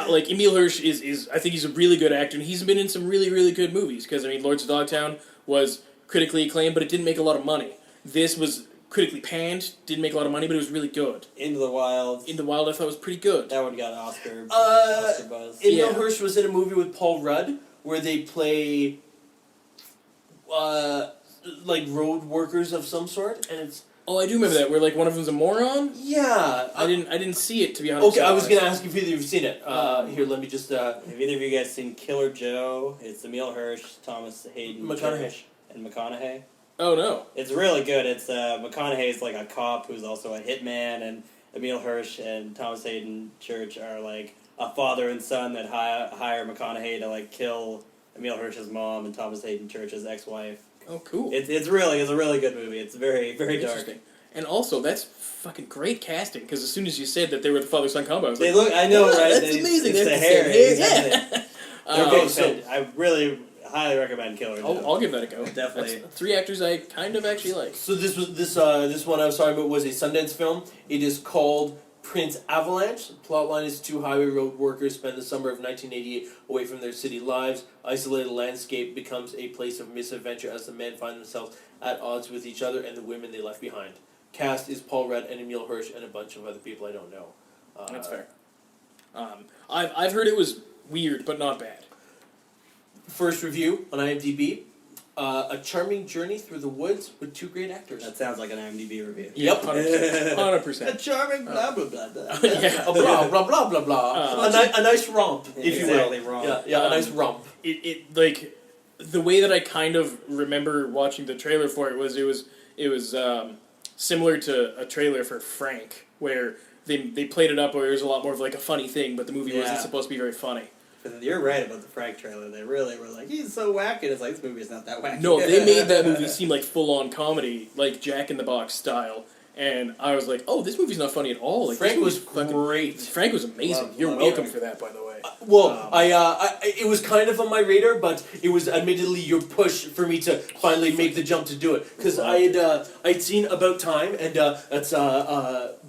like Emil Hirsch is I think he's a really good actor, and he's been in some really, really good movies. Because I mean, Lords of Dogtown was critically acclaimed, but it didn't make a lot of money. This was critically panned, didn't make a lot of money, but it was really good. Into the Wild. In the Wild, I thought was pretty good. That one got Oscar buzz. Emil Hirsch was in a movie with Paul Rudd where they play like road workers of some sort, and it's Oh, I do remember that. Where like one of them's a moron. yeah. I didn't see it, to be honest. Okay, I was gonna ask if either of you've seen it. Here, let me just. Have either of you guys seen Killer Joe? It's Emil Hirsch, Thomas Hayden McConaughey. Church, and McConaughey. Oh no. It's really good. It's McConaughey's like a cop who's also a hitman, and Emil Hirsch and Thomas Hayden Church are like a father and son that hire McConaughey to like kill Emil Hirsch's mom and Thomas Hayden Church's ex-wife. Oh, cool. It's a really good movie. It's very dark. Interesting. And also, that's fucking great casting, because as soon as you said that they were the father-son combo, I was They like, look. I know, right? That's amazing. It's They the have hair. the same Exactly. hair. Okay, so- I really highly recommend Killer Joe. I'll give that a go. Definitely. That's 3 actors I kind of actually like. So this one I was talking about was a Sundance film. It is called Prince Avalanche. The plotline is 2 highway road workers spend the summer of 1988 away from their city lives. Isolated landscape becomes a place of misadventure as the men find themselves at odds with each other and the women they left behind. Cast is Paul Rudd and Emil Hirsch and a bunch of other people I don't know. That's fair. I've heard it was weird, but not bad. First review on IMDb. A charming journey through the woods with 2 great actors. That sounds like an IMDb review. Yep. 100%. A charming blah blah blah blah. Yeah. A blah blah blah blah blah. A nice romp, if you Exactly, will. romp. Yeah, a nice romp. It like the way that I kind of remember watching the trailer for it was similar to a trailer for Frank, where they played it up where it was a lot more of like a funny thing, but the movie wasn't supposed to be very funny. You're right about the Frank trailer. They really were like, he's so wacky. It's like, this movie's not that wacky. No, they made that movie seem like full-on comedy, like Jack in the Box style. And I was like, oh, this movie's not funny at all. Like, Frank was fucking great. Frank was amazing. Love You're welcome Frank. for that, by the way. Well, it was kind of on my radar, but it was admittedly your push for me to finally make the jump to do it. Because I'd seen About Time, and that's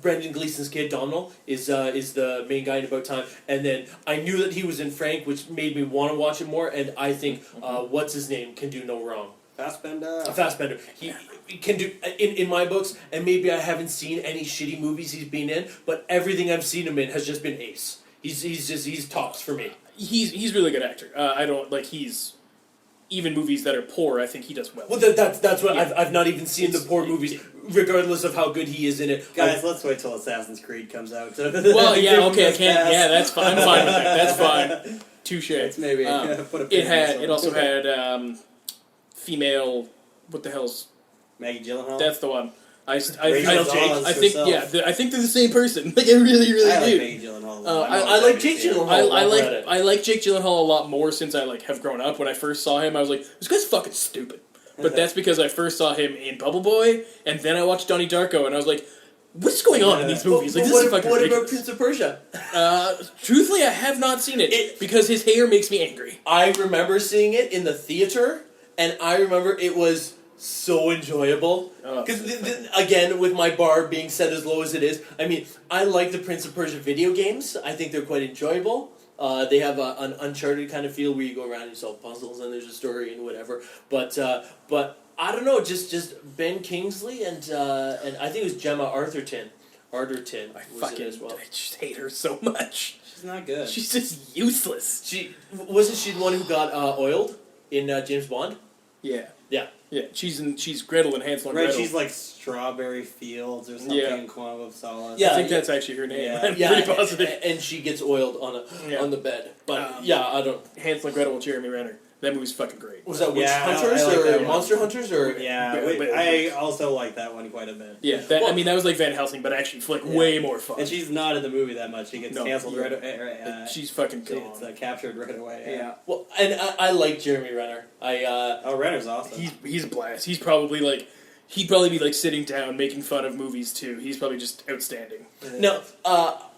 Brendan Gleeson's kid, Donald, is the main guy in About Time. And then I knew that he was in Frank, which made me want to watch it more. And I think what's his name can do no wrong. Fassbender. He can do in my books, and maybe I haven't seen any shitty movies he's been in, but everything I've seen him in has just been ace. He's tops for me. He's a really good actor. I don't like he's even movies that are poor. I think he does well. Well, that's what I've not even seen the poor movies, regardless of how good he is in it. Guys, let's wait till Assassin's Creed comes out. Well, yeah, okay, I can't. Yeah, that's fine. I'm fine with that. That's fine. Touche. Let's maybe put a pin It in had. this It one. also had female. What the hell's? Maggie Gyllenhaal. That's the one. Rachel I think herself. yeah. I think they're the same person. Like I really I like do. Maggie Gyllenhaal. I like Jake Gyllenhaal. I like Jake Gyllenhaal a lot more since I like have grown up. When I first saw him, I was like, this guy's fucking stupid. But that's because I first saw him in Bubble Boy, and then I watched Donnie Darko, and I was like, what's going on in these movies? Like, this is fucking what about ridiculous. Prince of Persia? Truthfully, I have not seen it because his hair makes me angry. I remember seeing it in the theater, and I remember it was so enjoyable. Because, again, with my bar being set as low as it is, I mean, I like the Prince of Persia video games. I think they're quite enjoyable. They have an Uncharted kind of feel where you go around and you solve puzzles and there's a story and whatever. But I don't know, just Ben Kingsley and I think it was Gemma Arterton. I was in fucking it as well. I just hate her so much. She's not good. She's just useless. Wasn't she the one who got oiled in James Bond? Yeah. Yeah, she's Gretel and Hansel and Right, Gretel. she's like Strawberry Fields or something Yeah. in Quantum of Solace. Yeah, I think that's actually her name. Yeah. I'm Yeah, pretty positive. and she gets oiled on the bed. But I don't. Hansel and Gretel with Jeremy Renner. That movie's fucking great. Was that Witch Yeah, I Hunters like or that one. Monster Hunters or? Yeah, But- I also like that one quite a bit. Yeah, that was like Van Helsing, but actually like way more fun. And she's not in the movie that much. She gets canceled yeah. right away. And she's fucking She gone. gets captured right away. Yeah. Well, and I like Jeremy Renner. Oh, Renner's awesome. He's a blast. He'd probably be like sitting down making fun of movies too. He's probably just outstanding. No,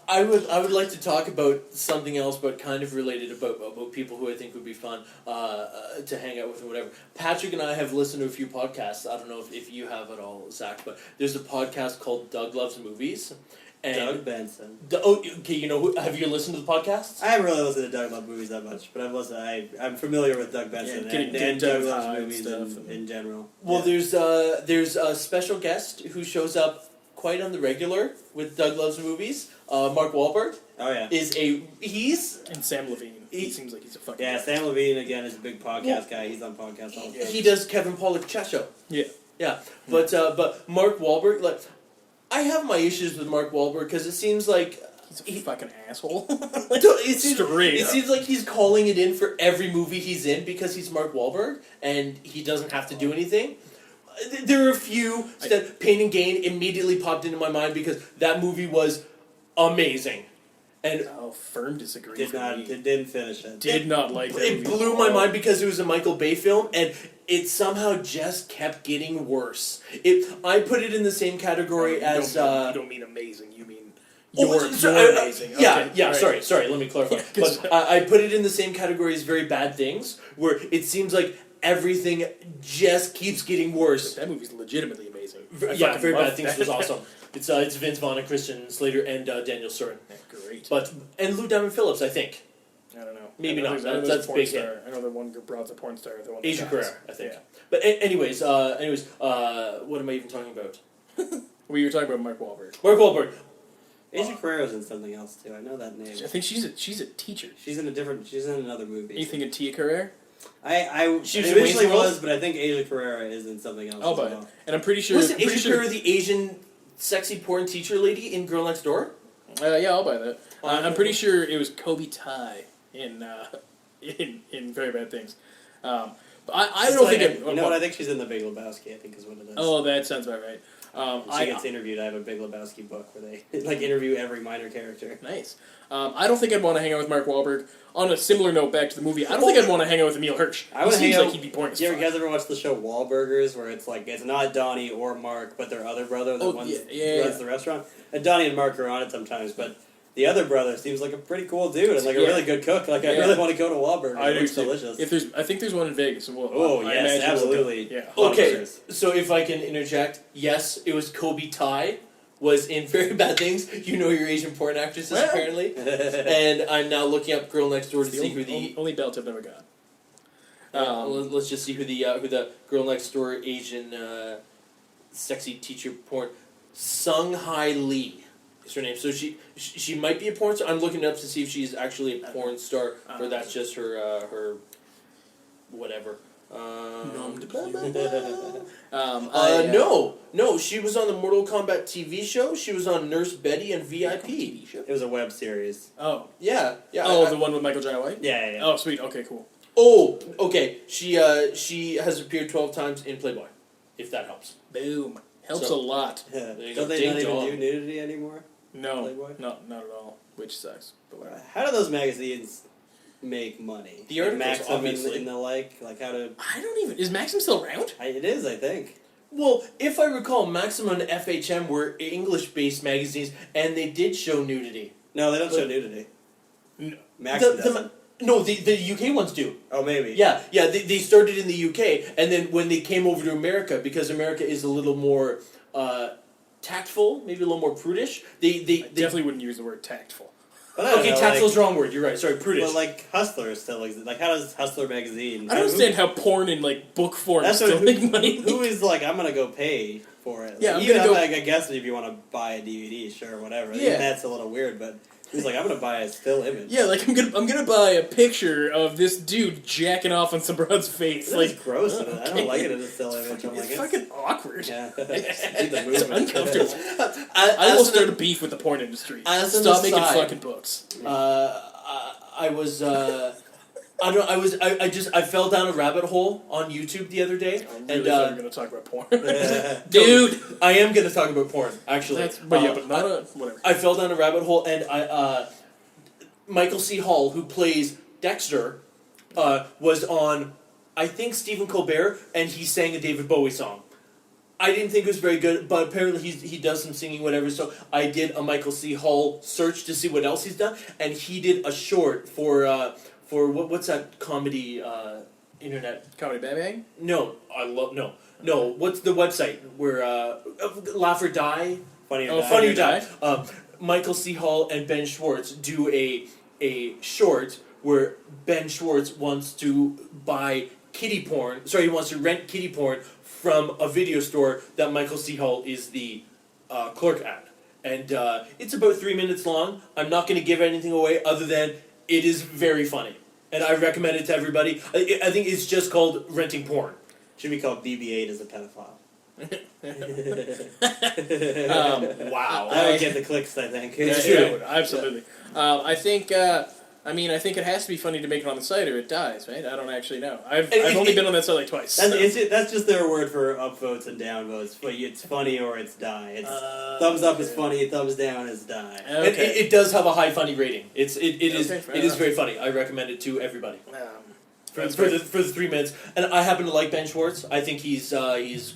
I would like to talk about something else, but kind of related about people who I think would be fun to hang out with and whatever. Patrick and I have listened to a few podcasts. I don't know if you have at all, Zach, but there's a podcast called Doug Loves Movies. And Doug Benson. Okay, have you listened to the podcasts? I haven't really listened to Doug Love movies that much, but I'm familiar with Doug Benson and Doug Loves movies in general. Well, there's a special guest who shows up quite on the regular with Doug Loves Movies. Mark Wahlberg Oh yeah. he's And Sam Levine. He seems like he's a fucking Yeah, Sam Levine again is a big podcast guy. He's on podcasts all the time. he does Kevin Pollak chat show. Yeah. Yeah, but Mark Wahlberg, like, I have my issues with Mark Wahlberg because it seems like He's a fucking asshole. it Straight up. seems like he's calling it in for every movie he's in because he's Mark Wahlberg and he doesn't have to do anything. There are a few that Pain and Gain immediately popped into my mind because that movie was amazing. And Firm disagree. Didn't finish it. Did not like that. it movie blew at my all. mind because it was a Michael Bay film and it somehow just kept getting worse. I put it in the same category as... You don't mean amazing. You mean Oh, you're sorry, amazing. Yeah, Okay, right. sorry, let me clarify. Yeah, but I put it in the same category as Very Bad Things, where it seems like everything just keeps getting worse. That movie's legitimately amazing. I Yeah, fucking Very love Bad Things that. was awesome. It's Vince Vaughn and Christian Slater and Daniel Stern. Yeah, great. And Lou Diamond Phillips, I think. I don't know. Maybe I know not. there's That's a porn big star. hit. I know the one broad's a porn star. The one that Asia dies. Carrera, I think. Yeah. But anyways, what am I even talking about? Well, you were talking about Mark Wahlberg. Mark Wahlberg. Asia Carrera's in something else too. I know that name. I think she's a teacher. She's in another movie. You thinking Tia Carrere? She was in initially Wayne's World? was, but I think Asia Carrera is in something else. I'll as buy it. well. And I'm pretty sure. Wasn't I'm pretty Asia Carrera the Asian sexy porn teacher lady in Girl Next Door? Yeah, I'll buy that. I'm Okay. pretty sure it was Kobe Tai in Very Bad Things. But I She's don't like think. you know what? I think she's in the Big Lebowski. I think is what it is. Oh, that sounds about right. She gets interviewed. I have a Big Lebowski book where they like interview every minor character. Nice. I don't think I'd want to hang out with Mark Wahlberg. On a similar note, back to the movie, I don't think I'd want to hang out with Emil Hirsch. I would He seems hang out. like he'd be boring as You fuck. guys ever watch the show Wahlburgers, where it's like it's not Donnie or Mark, but their other brother that runs the restaurant? And Donnie and Mark are on it sometimes, but the other brother seems like a pretty cool dude and like a really good cook. Like I really want to go to Wahlburgers. I It do looks too. delicious. I think there's one in Vegas. And I Yes, imagine we'll go. absolutely. Yeah. Okay, 100%. so if I can interject, yes, it was Kobe Tai, was in Very Bad Things. You know your Asian porn actresses, Well. apparently. And I'm now looking up Girl Next Door to The see who the... only belt I've never got. let's just see who the Girl Next Door Asian sexy teacher porn... Sung Hai Lee is her name. So she might be a porn star. I'm looking up to see if she's actually a porn star, or that's just her whatever. No, she was on the Mortal Kombat TV show. She was on Nurse Betty and VIP. It was a web series. Oh. Yeah. Oh, the one with Michael Jai White? Yeah. Oh, sweet. Okay, cool. Oh, okay. She has appeared 12 times in Playboy, if that helps. Boom. Helps So- a lot. There you Don't go. they Ding not even dong. do nudity anymore? No, Playboy? not at all. Which sucks. But whatever. How do those magazines make money? The Like articles, Maxim obviously. and the like how to... I don't even. Is Maxim still around? It is, I think. Well, if I recall, Maxim and FHM were English-based magazines, and they did show nudity. No, they don't show nudity. No. Maxim doesn't. No, the UK ones do. Oh, maybe. Yeah, they started in the UK, and then when they came over to America, because America is a little more tactful, maybe a little more prudish, they Definitely wouldn't use the word tactful. But I don't okay, know, tactful's the wrong word. You're right. Sorry, prudish. But like Hustler still exists. Like, how does Hustler magazine? I don't understand how porn in like book form That's still what, make money. who is like, I'm gonna go pay for it. Yeah, Like, I'm even gonna go- I guess if you want to buy a DVD, sure, whatever. Yeah. That's a little weird, but He's like, I'm gonna buy a still image. Yeah, like I'm gonna buy a picture of this dude jacking off on some broad's face. It's Like gross. okay. I don't like it as a still image. Fucking, I'm like, it's fucking awkward. yeah. It's uncomfortable. I As almost an- started a beef with the porn industry. As an Stop making aside, fucking books. I was I fell down a rabbit hole on YouTube the other day, I'm and really thought you were gonna talk about porn. dude, I am gonna talk about porn actually. But not whatever. I fell down a rabbit hole, and Michael C. Hall, who plays Dexter, was on, I think, Stephen Colbert, and he sang a David Bowie song. I didn't think it was very good, but apparently he does some singing, whatever. So I did a Michael C. Hall search to see what else he's done, and he did a short for what's that comedy internet? Comedy Bang Bang? No, no. What's the website where Laugh or Die? Funny or Oh, Die. Funny or Die. Michael C. Hall and Ben Schwartz do a short where Ben Schwartz wants to buy kitty porn. Sorry, he wants to rent kitty porn from a video store that Michael C. Hall is the clerk at. And it's about 3 minutes long. I'm not going to give anything away other than it is very funny. And I recommend it to everybody. I think it's just called renting porn. Should be called BB-8 as a pedophile. Wow. That would get the clicks, I think. It's Yeah, true. it would, absolutely. I think. I think it has to be funny to make it on the site, or it dies, right? I don't actually know. I've only been on that site like twice. That's just their word for upvotes and downvotes. It's funny or it's die. It's thumbs up is funny, thumbs down is die. And Okay. it does have a high funny rating. It is fair it is enough. very funny. I recommend it to everybody. For That's the 3 minutes. And I happen to like Ben Schwartz. I think he's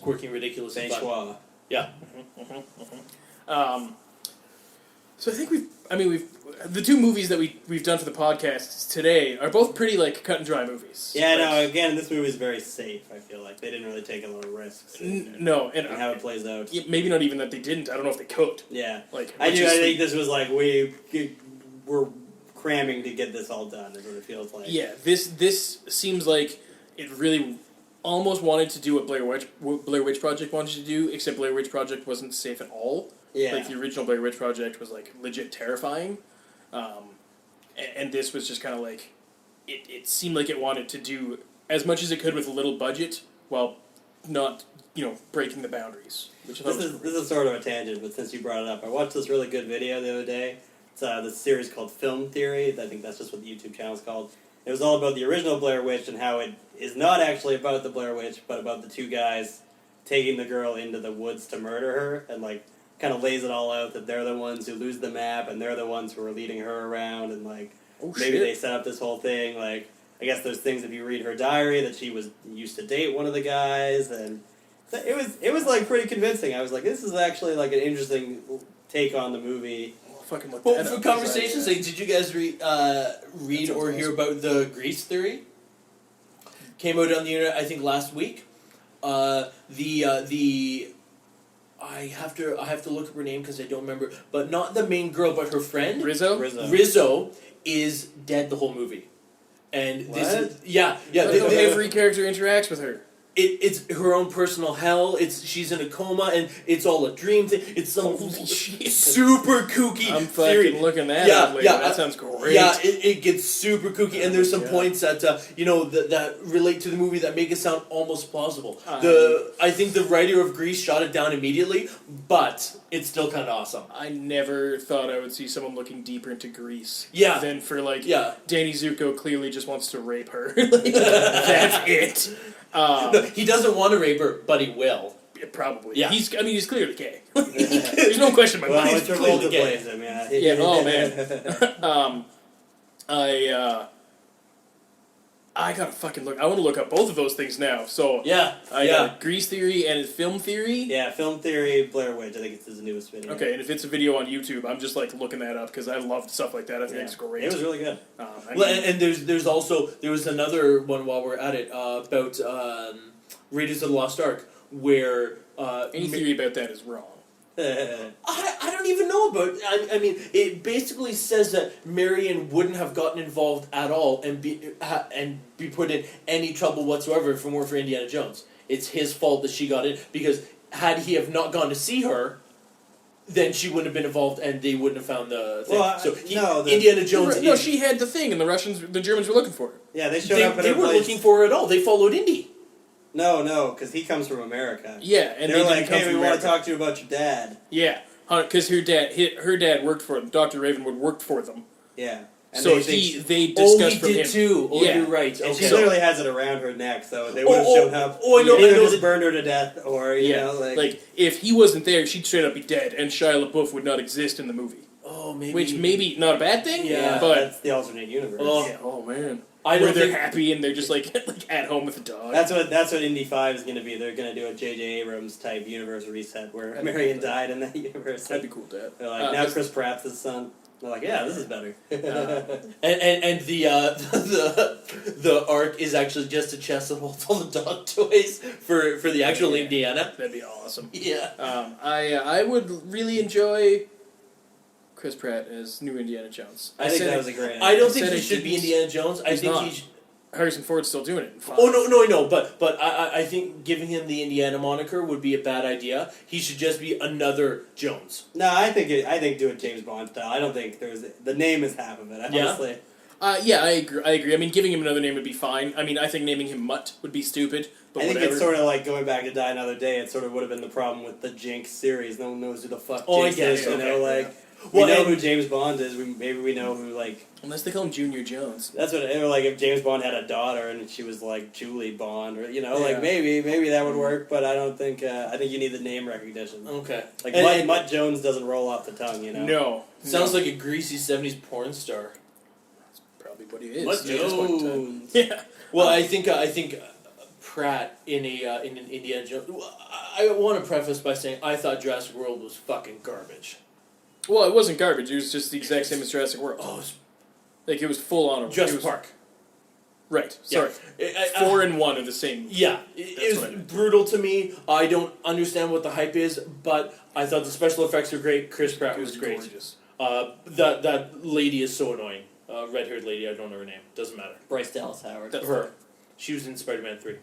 quirky and ridiculous. Ben and fun. Schwa. Yeah. So I think we've the two movies that we've done for the podcast today are both pretty like cut and dry movies. Yeah, Like, no, again, this movie is very safe, I feel like. They didn't really take a lot of risks in No, and how it plays out. maybe not even that they didn't. I don't know if they could. Yeah. Like I which do. is I think this was like, we're cramming to get this all done, is what it feels like. Yeah, this seems like it really almost wanted to do what Blair Witch Project wanted to do, except Blair Witch Project wasn't safe at all. Yeah. Like the original Blair Witch Project was like legit terrifying, and this was just kind of like it seemed like it wanted to do as much as it could with a little budget while not breaking the boundaries. Which I thought was This is sort of a tangent, but since you brought it up, I watched this really good video the other day. It's this series called Film Theory. I think that's just what the YouTube channel is called. It was all about the original Blair Witch and how it is not actually about the Blair Witch, but about the two guys taking the girl into the woods to murder her, and like kind of lays it all out that they're the ones who lose the map and they're the ones who are leading her around, and like maybe they set up this whole thing. Like I guess there's things if you read her diary that she used to date one of the guys, and it was like pretty convincing. I was like, this is actually like an interesting take on the movie. fucking look Well, that for up. conversation's sake, did you guys read or hear about the Grease theory? Came out on the internet, I think, last week. I have to look up her name because I don't remember, but not the main girl, but her friend Rizzo. Rizzo is dead the whole movie, and this What? is yeah. Every character interacts with her. It's her own personal hell. She's in a coma, and it's all a dream thing. It's some Holy shit. super kooky I'm theory. fucking looking that Yeah, up later. yeah, That sounds great. Yeah, it gets super kooky, and there's some God. points that that relate to the movie that make it sound almost plausible. I- I think the writer of Grease shot it down immediately, but it's still kind of awesome. I never thought I would see someone looking deeper into Grease. Yeah. Than for like Yeah. Danny Zuko clearly just wants to rape her. Like, that's it. No, he doesn't want to rape her, but he will. Probably. Yeah. He's clearly gay. There's no question in my Well, mind. he's Travolta clearly gay. plays him, yeah. Yeah, oh, man. I gotta fucking look. I want to look up both of those things now. So Yeah, I got Grease Theory and Film Theory. Yeah, Film Theory, Blair Witch. I think it's his newest video. Okay, and if it's a video on YouTube, I'm just like looking that up because I love stuff like that. I think Yeah. it's great. It was really good. I Well, mean, and there was another one while we're at it about Raiders of the Lost Ark where any theory about that is wrong. I don't even know about. I mean, it basically says that Marion wouldn't have gotten involved at all and be put in any trouble whatsoever if it weren't for Indiana Jones. It's his fault that she got in because had he have not gone to see her, then she wouldn't have been involved, and they wouldn't have found the thing. Well, so no, Indiana Jones. No, is- she had the thing, and the Germans were looking for her. Yeah, they showed up at they her weren't place. looking for her at all. They followed Indy. No, because he comes from America. Yeah, and They're they like, didn't come hey, from we want America. to talk to you about your dad. Yeah, because her dad worked for them. Dr. Ravenwood worked for them. Yeah. And So they they Oh, discussed he from did him. too. Oh, Yeah. you're right. And Okay. she literally has it around her neck, so they would have Oh, shown up. oh, I know, Either I know just that- burned her to death, or you Yeah, know, like if he wasn't there, she'd straight up be dead, and Shia LaBeouf would not exist in the movie. Oh, maybe. Which maybe not a bad thing. Yeah, but that's the alternate universe. Oh. yeah, oh man, I where don't they're think. happy and they're just like at home with the dog. That's what Indy 5 is going to be. They're going to do a J.J. Abrams type universe reset where That'd be Marion cool. died in that universe. That'd be cool, Dad. They're like, now Chris Pratt's his son. They're like, yeah, this is better. And the arc is actually just a chest that holds all the dog toys for the actual Indiana. That'd be awesome. Yeah. I would really enjoy Chris Pratt as new Indiana Jones. I think said that was a great idea. I don't think said he it should be didn't- Indiana Jones. I He's think not. he. Harrison Ford's still doing it. Oh no, I know, but I think giving him the Indiana moniker would be a bad idea. He should just be another Jones. No, I think do it James Bond style. I don't think the name is half of it. Yeah? Honestly, Yeah, I agree. I mean, giving him another name would be fine. I mean, I think naming him Mutt would be stupid, but I think whatever. it's sort of like going back to Die Another Day. It sort of would have been the problem with the Jinx series. No one knows who the fuck Oh, I Jinx get is. it, You know, okay, like Well, we know and- who James Bond is. Maybe we know who like. Unless they call him Junior Jones. That's what or like if James Bond had a daughter and she was like Julie Bond, or you know, Yeah. like maybe that would work. But I don't think. I think you need the name recognition. Okay. Like And- Mutt Jones doesn't roll off the tongue. You know. No. Sounds like a greasy '70s porn star. Probably what he is. Mutt at this point in time. Jones. Yeah. Well, I think Pratt in an Indiana Jones. I want to preface by saying I thought Jurassic World was fucking garbage. Well, it wasn't garbage. It was just the exact same as Jurassic World. Oh, it's Like, it was full on. Jurassic Park. Right. Sorry. I- 4 and 1 are the same. Yeah, That's it what I was meant. brutal to me. I don't understand what the hype is, but I thought the special effects were great. Chris Pratt It was great. gorgeous. That lady is so annoying. Red-haired lady, I don't know her name. Doesn't matter. Bryce Dallas Howard. That's Her. She was in Spider-Man 3.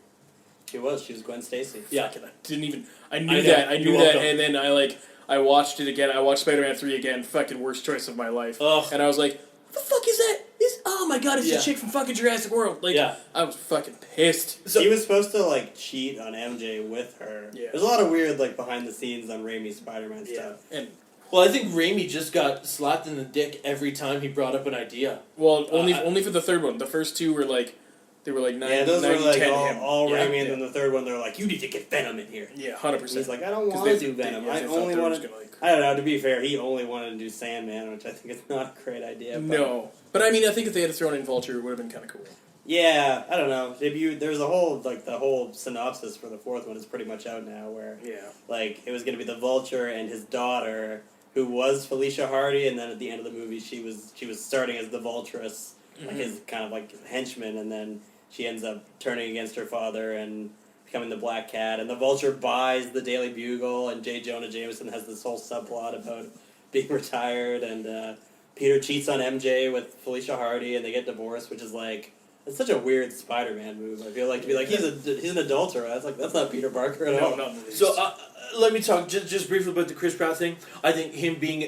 She was Gwen Stacy. Yeah. Fucking, I didn't even. I I knew know. that. I You're knew that, welcome. and then I watched it again. I watched Spider-Man 3 again. Fucking worst choice of my life. Ugh. And I was like, what the fuck is that? Oh my god, it's Yeah. the chick from fucking Jurassic World. Like, Yeah. I was fucking pissed. So- he was supposed to like cheat on MJ with her. Yeah. There's a lot of weird like behind the scenes on Raimi's Spider-Man stuff. And Well, I think Raimi just got slapped in the dick every time he brought up an idea. well, only I- only for the third one. The first two were like, they were like 90, Yeah, those were 90 like 10 all, him. all Yeah. Raimi, and then the third one they're like, you need to get Venom in here. Yeah, And 100%. he's like, I don't 'Cause want to they- do Venom. they I thought only there want was to. gonna, like- I don't know. To be fair, he only wanted to do Sandman, which I think is not a great idea. But No. But I mean, I think if they had thrown in Vulture, it would have been kind of cool. Yeah, I don't know. There's a whole the whole synopsis for the fourth one is pretty much out now, where Yeah. like it was going to be the Vulture and his daughter, who was Felicia Hardy, and then at the end of the movie she was starting as the Vulturess, like his kind of like henchman, and then she ends up turning against her father and becoming the Black Cat, and the Vulture buys the Daily Bugle, and J. Jonah Jameson has this whole subplot about being retired, and Peter cheats on MJ with Felicia Hardy, and they get divorced, which is like. It's such a weird Spider-Man move. I feel like to be like he's an adulterer. That's not Peter Parker at all. No, not in the least. So let me talk just briefly about the Chris Pratt thing. I think him being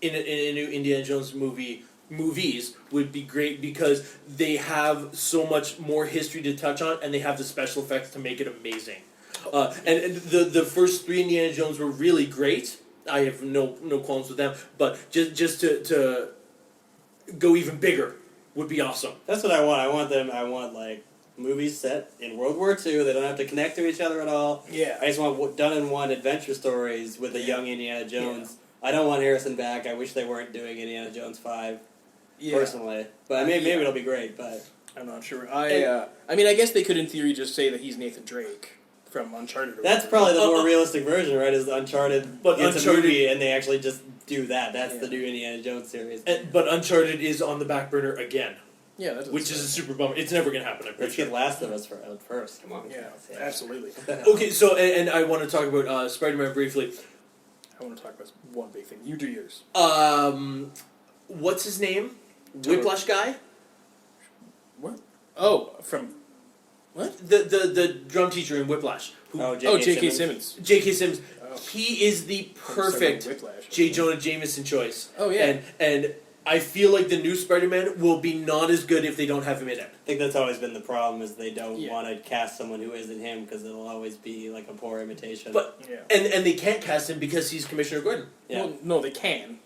in a new Indiana Jones movies would be great because they have so much more history to touch on, and they have the special effects to make it amazing. And the first 3 Indiana Jones were really great. I have no qualms with them, but just to go even bigger would be awesome. That's what I want. I want like movies set in World War II. They don't have to connect to each other at all. yeah. I just want done in one adventure stories with a young Indiana Jones. I don't want Harrison back. I wish they weren't doing Indiana Jones 5 Yeah. personally. But maybe it'll be great. But I'm not sure. I mean, I guess they could, in theory, just say that he's Nathan Drake from Uncharted. Or that's whatever. probably the more realistic version, right? Is Uncharted But gets a Uncharted- movie and they actually just do that. That's the Yeah. new Indiana Jones series. But Uncharted is on the back burner again, Yeah, that doesn't which is a sound- super bummer. It's never going to happen, I'm pretty Let's sure. get Last of Us out first. Come on. Yeah, absolutely. Okay, so, and I want to talk about Spider-Man briefly. I want to talk about one big thing. You do yours. What's his name? Totally. Whiplash guy? What? Oh, from what? The drum teacher in Whiplash. Oh, Oh, J.K. Simmons. J.K. Simmons. He is the From perfect Whiplash. J. Jonah Jameson choice. Oh, yeah. And I feel like the new Spider-Man will be not as good if they don't have him in it. I think that's always been the problem is they don't Yeah. want to cast someone who isn't him because it'll always be like a poor imitation. But Yeah. and they can't cast him because he's Commissioner Gordon. yeah. Well, no, they can.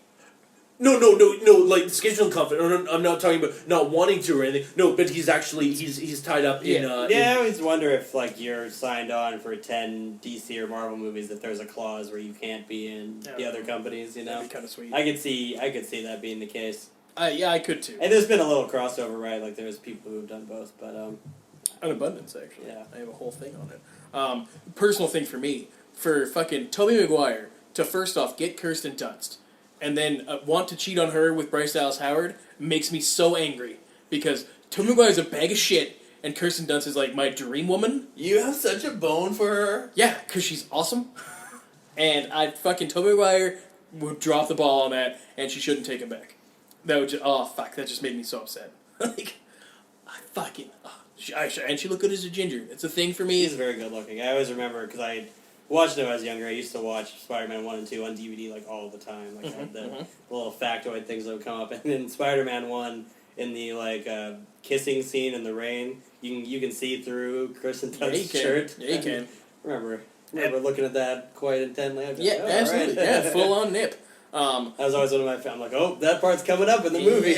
No, like scheduling conflict. I'm not talking about not wanting to or anything. No, but he's actually he's tied up in. I always wonder if like you're signed on for 10 DC or Marvel movies if there's a clause where you can't be in the other companies. You know, That'd be kind of sweet. I could see that being the case. Yeah, I could too. And there's been a little crossover, right? Like there's people who've done both, but An abundance, actually. Yeah. I have a whole thing on it. Personal thing for me, for fucking Tobey Maguire to first off get Kirsten Dunst, and then want to cheat on her with Bryce Dallas Howard makes me so angry because Tobey Maguire's a bag of shit, and Kirsten Dunst is like my dream woman. You have such a bone for her. Yeah, because she's awesome, and Tobey Maguire would drop the ball on that, and she shouldn't take him back. That would that just made me so upset. Like, and she looked good as a ginger. It's a thing for me. he's very good looking. I always remember because I watched it when I was younger. I used to watch Spider-Man 1 and 2 on DVD like all the time. Like I had the little factoid things that would come up, and in Spider-Man 1 in the like kissing scene in the rain, you can see through Kristen Dunst's shirt. Yeah, you can. Remember looking at that quite intently. I was Yeah, like, oh, absolutely. all right. Yeah, full on nip. That was always one of my. I'm like, oh, that part's coming up in the movie.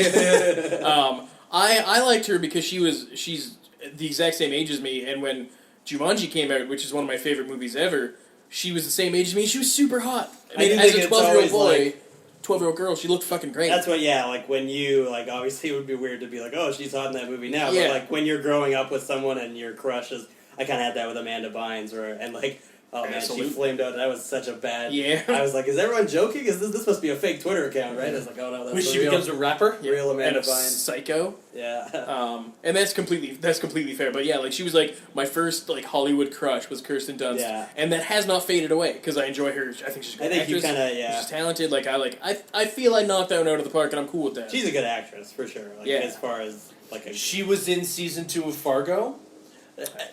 I liked her because she's the exact same age as me, and when Jumanji came out, which is one of my favorite movies ever, she was the same age as me. She was super hot. I mean, do as think a it's 12-year-old always, boy, like- 12-year-old girl, she looked fucking great. That's what, yeah, like when you, like, obviously it would be weird to be like, oh, she's hot in that movie now, Yeah. but like when you're growing up with someone and your crush is, I kind of had that with Amanda Bynes, and like, oh man, Absolutely. she flamed out, that was such a bad, Yeah. I was like, is everyone joking? Is this must be a fake Twitter account, right? I was like, oh no, that's When the she real, becomes a rapper. real and Amanda a Bynes. psycho. Yeah. And that's completely fair. But yeah, like she was like my first like Hollywood crush was Kirsten Dunst, Yeah. and that has not faded away because I enjoy her. I think she's a good I think you actress. kinda, yeah. She's talented. I feel I knocked that one out of the park, and I'm cool with that. She's a good actress, for sure, like, Yeah. as far as, like, a... She was in season 2 of Fargo.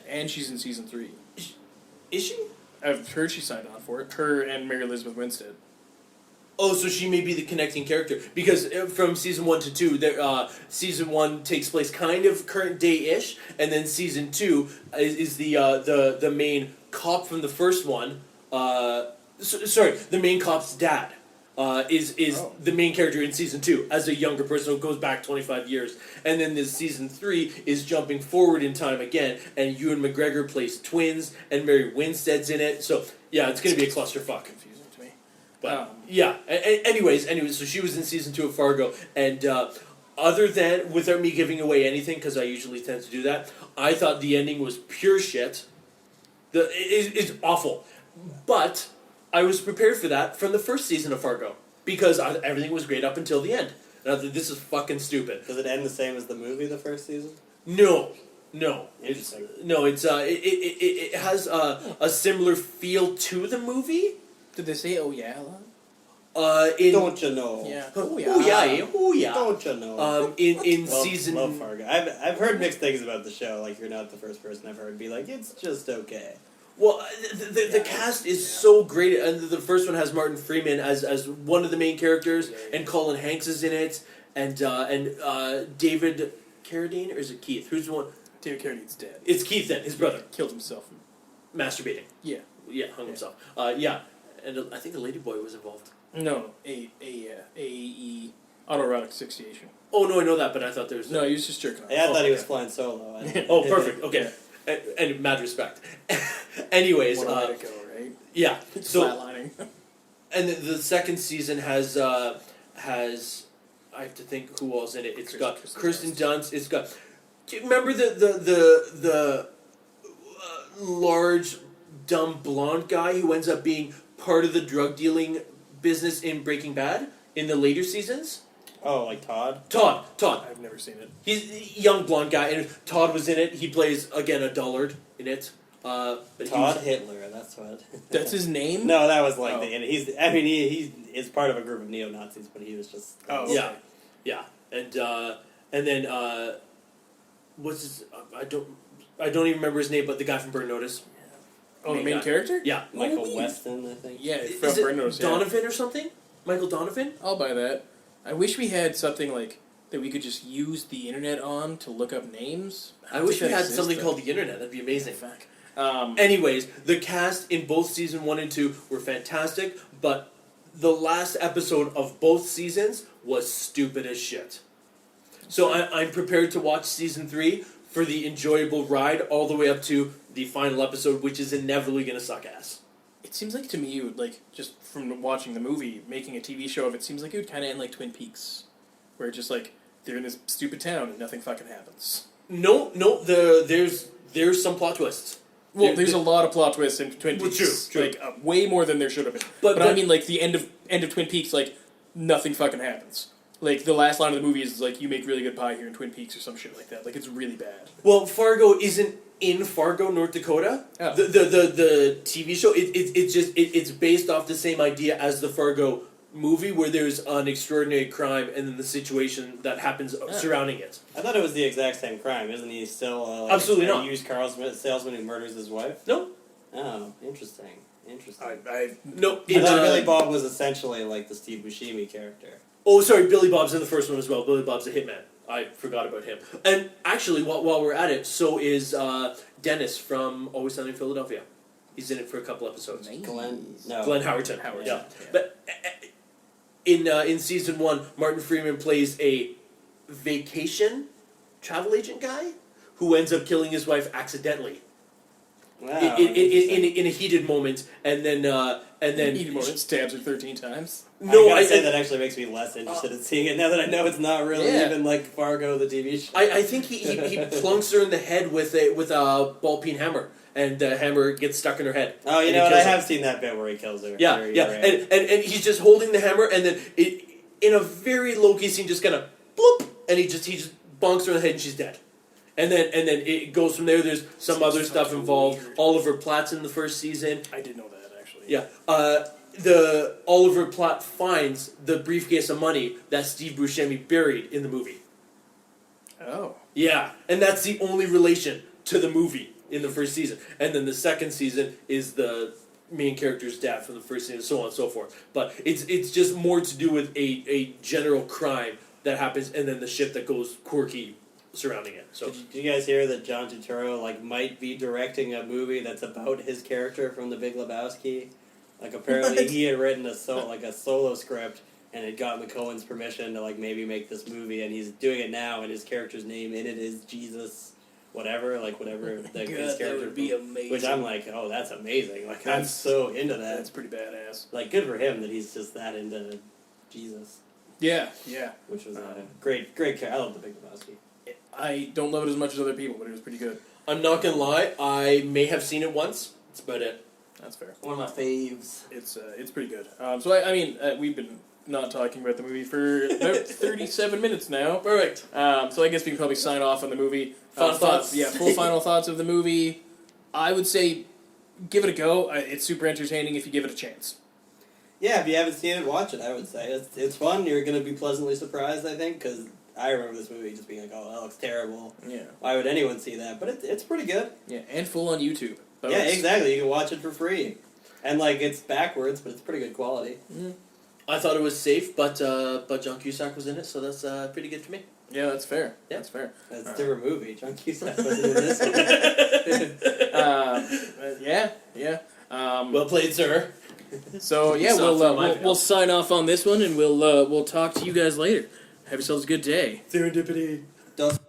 And she's in season 3. Is she? I've heard she signed on for it. Her and Mary Elizabeth Winstead. Oh, so she may be the connecting character because from season 1 to 2, season 1 takes place kind of current day-ish, and then season 2 is the main cop from the first one. The main cop's dad is the main character in season 2 as a younger person who goes back 25 years, and then this season 3 is jumping forward in time again, and Ewan McGregor plays twins, and Mary Winstead's in it. So yeah, it's gonna be a clusterfuck. Confusing to me. But yeah. Anyways, so she was in season 2 of Fargo, and other than without me giving away anything, because I usually tend to do that, I thought the ending was pure shit. It's awful, but I was prepared for that from the first season of Fargo because everything was great up until the end. And I thought this is fucking stupid. Does it end the same as the movie, the first season? No. Interesting. It has a similar feel to the movie. Did they say oh yeah a lot? Don't you know? Yeah. Oh yeah. Don't you know? In Love- season. Love Fargo. I've heard mixed things about the show. Like, you're not the first person I've heard be like, it's just okay. Well, the cast is so great, and the first one has Martin Freeman as one of the main characters, and Colin Hanks is in it, and David Carradine, or is it Keith? Who's the one? David Carradine's dead. It's Keith then, his brother, Killed himself. masturbating. Yeah. Yeah, hung himself. And I think the ladyboy was involved. No. AE autoerotic asphyxiation. Oh no, I know that, but I thought there was No, he was just jerking off. Yeah, I thought he was okay. flying solo. Oh, perfect. Okay, and mad respect. Anyways, One way to go, right? yeah. So Flatlining. and the second season has I have to think who all's in it. It's got Kirsten Dunst. It's got. Do you remember the large, dumb blonde guy who ends up being part of the drug dealing business in Breaking Bad in the later seasons? Oh, like Todd? Todd. I've never seen it. He's a young blonde guy, and Todd was in it. He plays again a dullard in it. But Todd Hitler, that's what. That's his name? No, that was like Oh. he is part of a group of neo Nazis, but he was just. Oh, yeah, yeah, and then what's his? I don't even remember his name, but the guy from Burn Notice. Oh, the main character? Yeah. Michael Oh, Weston, I think. Yeah, Is from it Brendos, yeah. Donovan or something? Michael Donovan? I'll buy that. I wish we had something like that we could just use the internet on to look up names. I wish we that had exists, something though. called the internet. That'd be amazing. Fuck. Anyways, the cast in both season 1 and 2 were fantastic, but the last episode of both seasons was stupid as shit. So I'm prepared to watch season 3 for the enjoyable ride all the way up to the final episode, which is inevitably going to suck ass. It seems like to me, like just from watching the movie, making a TV show of it seems like it would kind of end like Twin Peaks, where just like they're in this stupid town and nothing fucking happens. No, there's some plot twists. Well, there's a lot of plot twists in Twin Well, Peaks, true. like way more than there should have been. But I mean, like the end of Twin Peaks, like nothing fucking happens. Like the last line of the movie is like, "You make really good pie here in Twin Peaks" or some shit like that. Like it's really bad. Well, Fargo isn't in Fargo, North Dakota. Oh. The TV show it's based off the same idea as the Fargo movie, where there's an extraordinary crime and then the situation that happens surrounding it. I thought it was the exact same crime. Isn't he still Absolutely a not. used car salesman who murders his wife? No, Oh, interesting. Interesting. no. I It's, thought Billy Bob was essentially like the Steve Buscemi character. oh, sorry, Billy Bob's in the first one as well. Billy Bob's a hitman. I forgot about him. And actually, while we're at it, so is Dennis from Always Sunny in Philadelphia. He's in it for a couple episodes. Glenn Howerton. Howard, Yeah. yeah. But in season 1, Martin Freeman plays a vacation travel agent guy who ends up killing his wife accidentally Wow. in a heated moment, and then Heated moment stabs her 13 times. no, I say that actually makes me less interested in seeing it now that I know it's not really Yeah. even like Fargo the TV show. I think he plunks her in the head with a ball peen hammer, and the hammer gets stuck in her head. Oh, you and know he what? I kills her. have seen that bit where he kills her. Yeah, You're yeah, right. and he's just holding the hammer, and then in a very low key scene, just kind of bloop, and he just bonks her in the head, and she's dead. And then it goes from there. There's some other stuff involved. Weird. Oliver Platt's in the first season. I did know that actually. Yeah. The Oliver Platt finds the briefcase of money that Steve Buscemi buried in the movie. Oh. Yeah, and that's the only relation to the movie in the first season. And then the second season is the main character's dad from the first season, so on and so forth. But it's just more to do with a general crime that happens, and then the shit that goes quirky surrounding it. So Did you guys hear that John Turturro might be directing a movie that's about his character from The Big Lebowski? Like apparently What? he had written a solo script and had gotten the Coens' permission to maybe make this movie, and he's doing it now, and his character's name in it is Jesus, whatever his God, character. that would be amazing. Which I'm like, oh, that's amazing. I'm That's- so into that. That's pretty badass. Good for him that he's just that into Jesus, Yeah. which was a great character. I love The Big Lebowski. I don't love it as much as other people, but it was pretty good. I'm not gonna lie, I may have seen it once. That's about it. That's fair. One of my faves. It's pretty good. So I mean, we've been not talking about the movie for about 37 minutes now. Perfect. So I guess we can probably sign off on the movie. Final thoughts? Yeah, full final thoughts of the movie. I would say give it a go. It's super entertaining if you give it a chance. Yeah, if you haven't seen it, watch it. I would say it's fun. You're going to be pleasantly surprised, I think, because I remember this movie just being like, "Oh, that looks terrible. Yeah. Why would anyone see that?" But it's pretty good. Yeah, and full on YouTube. Yeah, exactly. You can watch it for free, and it's backwards, but it's pretty good quality. I thought it was safe, but John Cusack was in it, so that's pretty good for me. Yeah, that's fair. Yeah. That's fair. That's a Alright. different movie. John Cusack wasn't in this one. Yeah. Well played, sir. So yeah, Soft from my we'll sign off on this one, and we'll talk to you guys later. Have yourselves a good day. Serendipity. Does